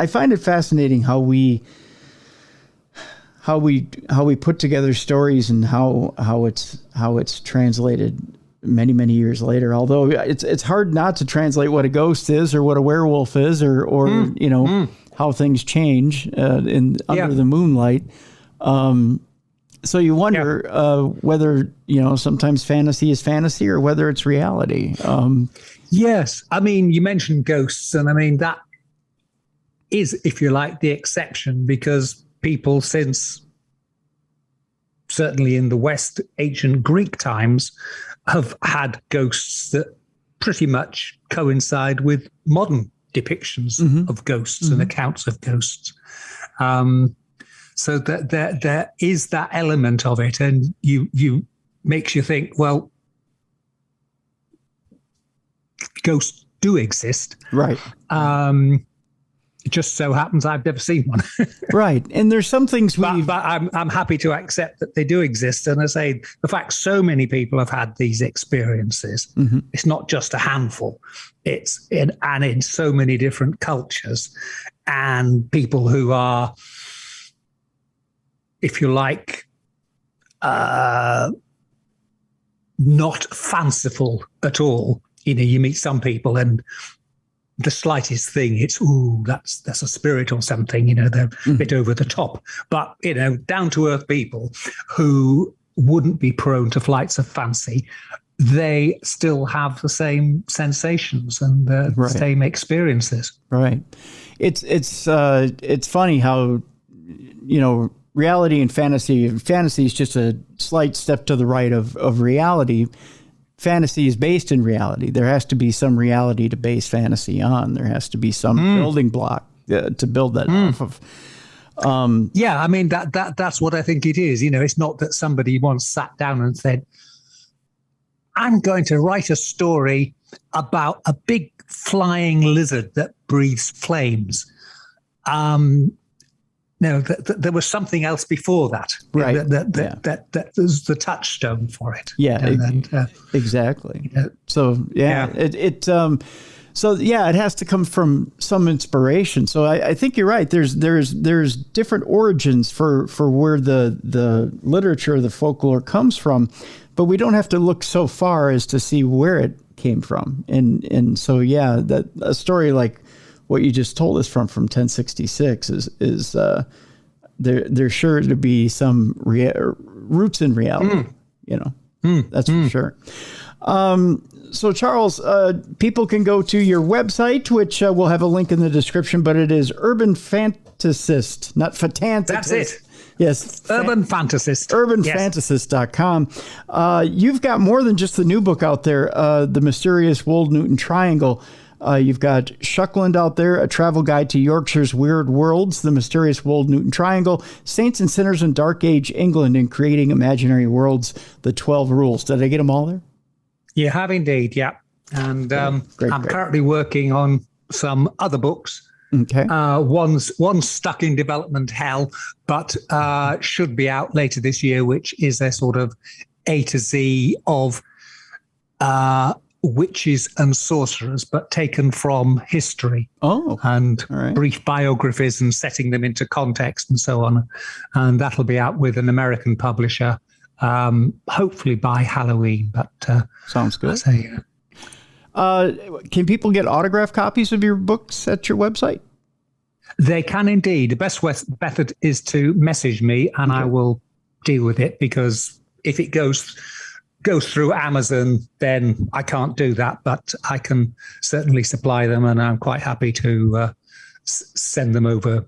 find it fascinating how we put together stories and how it's translated many years later. Although it's hard not to translate what a ghost is or what a werewolf is, or how things change under the moonlight. So you wonder whether, sometimes fantasy is fantasy or whether it's reality. Yes. I mean, you mentioned ghosts, and I mean, that is, if you like, the exception, because people since, certainly in the West, ancient Greek times, have had ghosts that pretty much coincide with modern depictions of ghosts and accounts of ghosts. So that there is that element of it, and you makes you think, well, ghosts do exist, right? It just so happens I've never seen one, right? And there's some things but I'm happy to accept that they do exist. And I say the fact so many people have had these experiences, it's not just a handful. It's in so many different cultures, and people who are, if you like, not fanciful at all. You meet some people and the slightest thing, it's, that's a spirit or something, they're a bit over the top. But, down to earth people who wouldn't be prone to flights of fancy, they still have the same sensations and the same experiences. Right. It's funny how, reality and fantasy is just a slight step to the right of reality. Fantasy is based in reality. There has to be some reality to base fantasy on. There has to be some building block to build that off of. I mean, that's what I think it is. It's not that somebody once sat down and said, I'm going to write a story about a big flying lizard that breathes flames. No, there was something else before that. Right. That was the touchstone for it. Yeah, exactly. So it has to come from some inspiration. So I think you're right. There's different origins for where the literature, the folklore comes from, but we don't have to look so far as to see where it came from. And so that a story like what you just told us from 1066 is there's sure to be some roots in reality, that's for sure. So Charles, people can go to your website, which we'll have a link in the description, but it is Urban Fantasist, not Fantasist. That's it. Yes. Urban Fantasist. Urbanfantasist.com. You've got more than just the new book out there, The Mysterious Wold Newton Triangle. You've got Shuckland out there, A Travel Guide to Yorkshire's Weird Worlds, The Mysterious Wold Newton Triangle, Saints and Sinners in Dark Age England, and Creating Imaginary Worlds, The 12 Rules. Did I get them all there? You have indeed, yeah. And I'm currently working on some other books. Okay. One's stuck in development hell, but should be out later this year, which is a sort of A to Z of witches and sorcerers, but taken from history. And brief biographies and setting them into context and so on. And that'll be out with an American publisher, hopefully by Halloween. But sounds good. Can people get autographed copies of your books at your website? They can indeed. The best method is to message me, and I will deal with it, because if it goes through Amazon, then I can't do that, but I can certainly supply them, and I'm quite happy to send them over,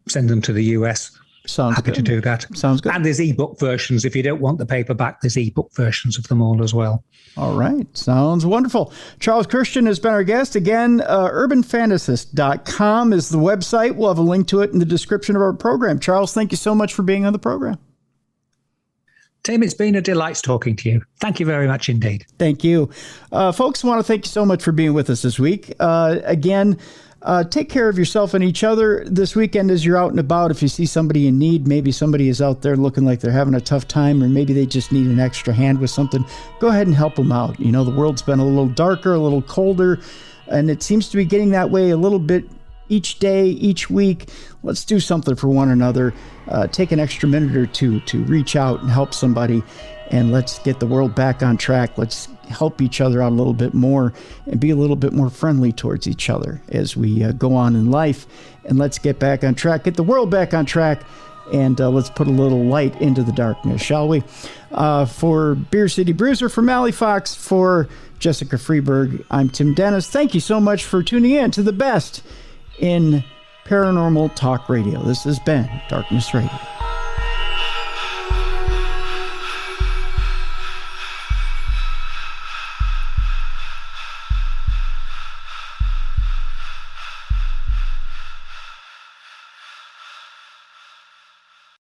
send them to the US. Sounds happy good. to do that. Sounds good. And there's ebook versions. If you don't want the paperback, there's ebook versions of them all as well. All right. Sounds wonderful. Charles Christian has been our guest. Again, urbanfantasist.com is the website. We'll have a link to it in the description of our program. Charles, thank you so much for being on the program. Tim, it's been a delight talking to you. Thank you very much indeed. Thank you. Folks, I want to thank you so much for being with us this week. Again, take care of yourself and each other this weekend as you're out and about. If you see somebody in need, maybe somebody is out there looking like they're having a tough time, or maybe they just need an extra hand with something, go ahead and help them out. The world's been a little darker, a little colder, and it seems to be getting that way a little bit each day, each week. Let's do something for one another. Take an extra minute or two to reach out and help somebody, and let's get the world back on track. Let's help each other out a little bit more and be a little bit more friendly towards each other as we go on in life. And let's get back on track, get the world back on track, and let's put a little light into the darkness, shall we? For Beer City Bruiser, for Mally Fox, for Jessica Freeberg, I'm Tim Dennis. Thank you so much for tuning in to the best in paranormal talk radio. This has been Darkness Radio.